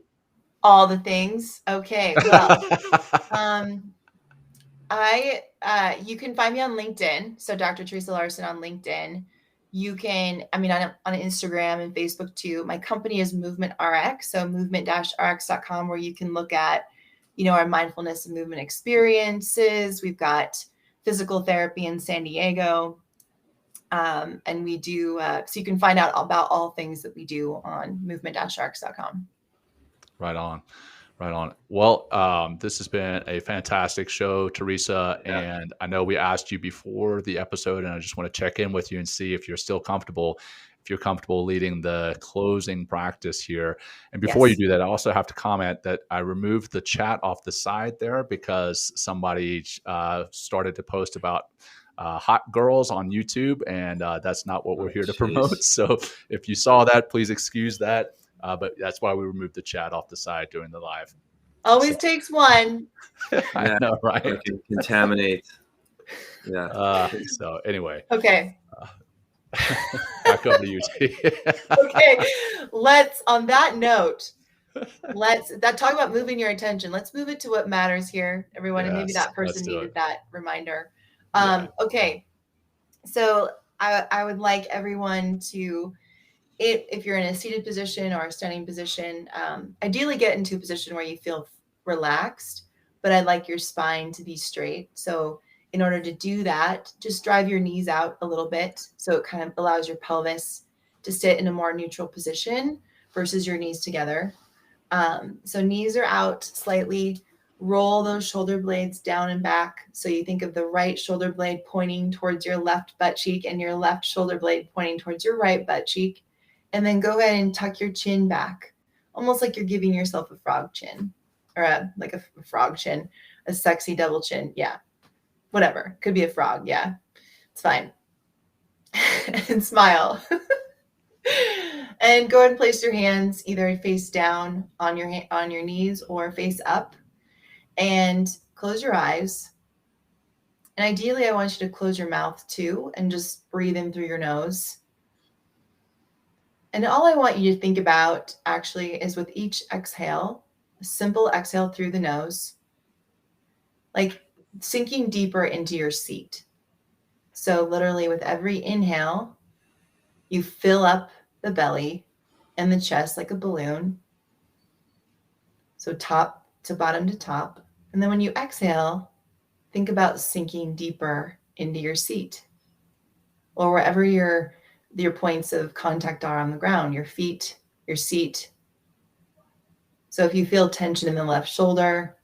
All the things. Okay. Well, you can find me on LinkedIn. So Dr. Theresa Larson on LinkedIn. You can, on Instagram and Facebook too. My company is Movement RX. So movement-rx.com, where you can look at, our mindfulness and movement experiences. We've got physical therapy in San Diego. And we do, so you can find out about all things that we do on movement-rx.com. Right on. Well, this has been a fantastic show, Theresa. Yeah. And I know we asked you before the episode, and I just want to check in with you and see if you're still comfortable, leading the closing practice here. And before you do that, I also have to comment that I removed the chat off the side there because somebody started to post about hot girls on YouTube, and that's not what we're here to promote. So if you saw that, please excuse that. But that's why we removed the chat off the side during the live. Always takes one. I know, right? It can contaminate. Yeah. So anyway. Okay. Back over to you, T. Okay. On that note, talk about moving your attention. Let's move it to what matters here, everyone. And maybe that person needed that reminder. Okay. So I would like everyone to, if you're in a seated position or a standing position, ideally get into a position where you feel relaxed, but I'd like your spine to be straight. So in order to do that, just drive your knees out a little bit. So it kind of allows your pelvis to sit in a more neutral position versus your knees together. So knees are out slightly. Roll those shoulder blades down and back. So you think of the right shoulder blade pointing towards your left butt cheek and your left shoulder blade pointing towards your right butt cheek. And then go ahead and tuck your chin back, almost like you're giving yourself a frog chin, or a frog chin, a sexy double chin. Yeah, whatever. Could be a frog. Yeah, it's fine. And smile. And go ahead and place your hands either face down on your knees or face up, and close your eyes. And ideally, I want you to close your mouth too, and just breathe in through your nose. And all I want you to think about actually is, with each exhale, a simple exhale through the nose, like sinking deeper into your seat. So literally with every inhale, you fill up the belly and the chest like a balloon. So top to bottom to top. And then when you exhale, think about sinking deeper into your seat or wherever your points of contact are on the ground, your feet, your seat. So if you feel tension in the left shoulder,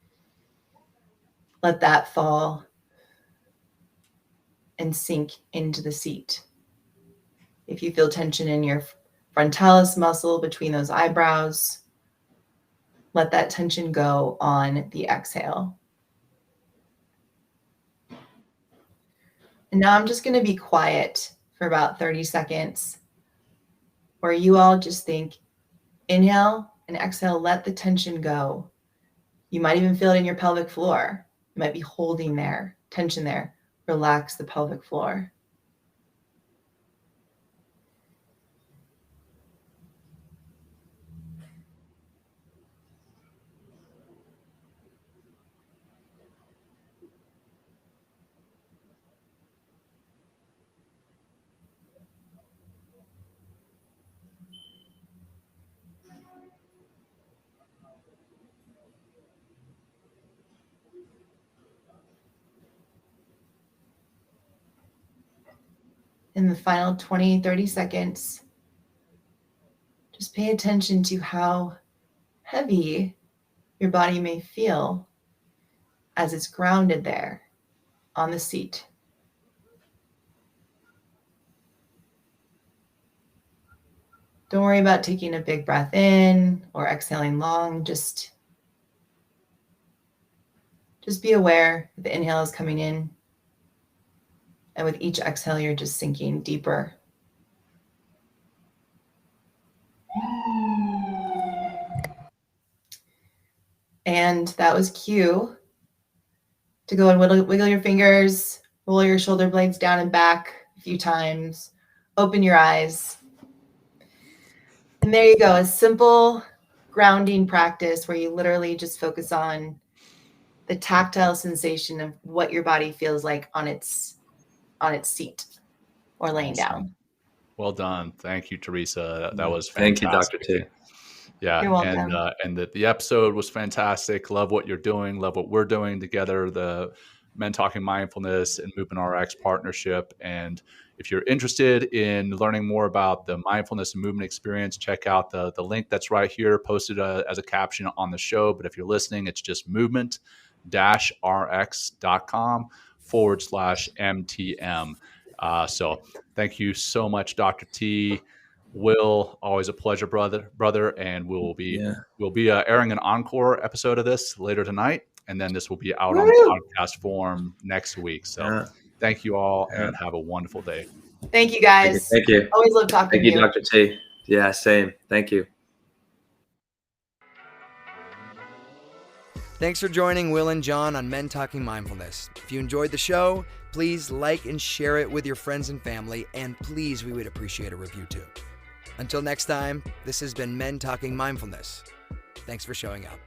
let that fall and sink into the seat. If you feel tension in your frontalis muscle between those eyebrows, let that tension go on the exhale. And now I'm just going to be quiet for about 30 seconds, where you all just think, inhale and exhale, let the tension go. You might even feel it in your pelvic floor. You might be holding there, tension there. Relax the pelvic floor. In the final 20, 30 seconds, just pay attention to how heavy your body may feel as it's grounded there on the seat. Don't worry about taking a big breath in or exhaling long. Just be aware that the inhale is coming in. And with each exhale, you're just sinking deeper. And that was cue to go and wiggle your fingers, roll your shoulder blades down and back a few times, open your eyes. And there you go, a simple grounding practice where you literally just focus on the tactile sensation of what your body feels like on its seat or laying down. Well done. Thank you, Theresa. That was Thank you, fantastic. Dr. T. Yeah. You're welcome. And the episode was fantastic. Love what you're doing. Love what we're doing together. The Men Talking Mindfulness and Movement RX partnership. And if you're interested in learning more about the mindfulness and movement experience, check out the link that's right here, posted as a caption on the show. But if you're listening, it's just movement-rx.com/MTM. So thank you so much, Dr. T. Will, always a pleasure, brother. And we'll be airing an encore episode of this later tonight. And then this will be out on podcast form next week. So thank you all and have a wonderful day. Thank you, guys. Thank you. Always love talking to you. Thank you, Dr. T. Yeah, same. Thank you. Thanks for joining Will and John on Men Talking Mindfulness. If you enjoyed the show, please like and share it with your friends and family. And please, we would appreciate a review too. Until next time, this has been Men Talking Mindfulness. Thanks for showing up.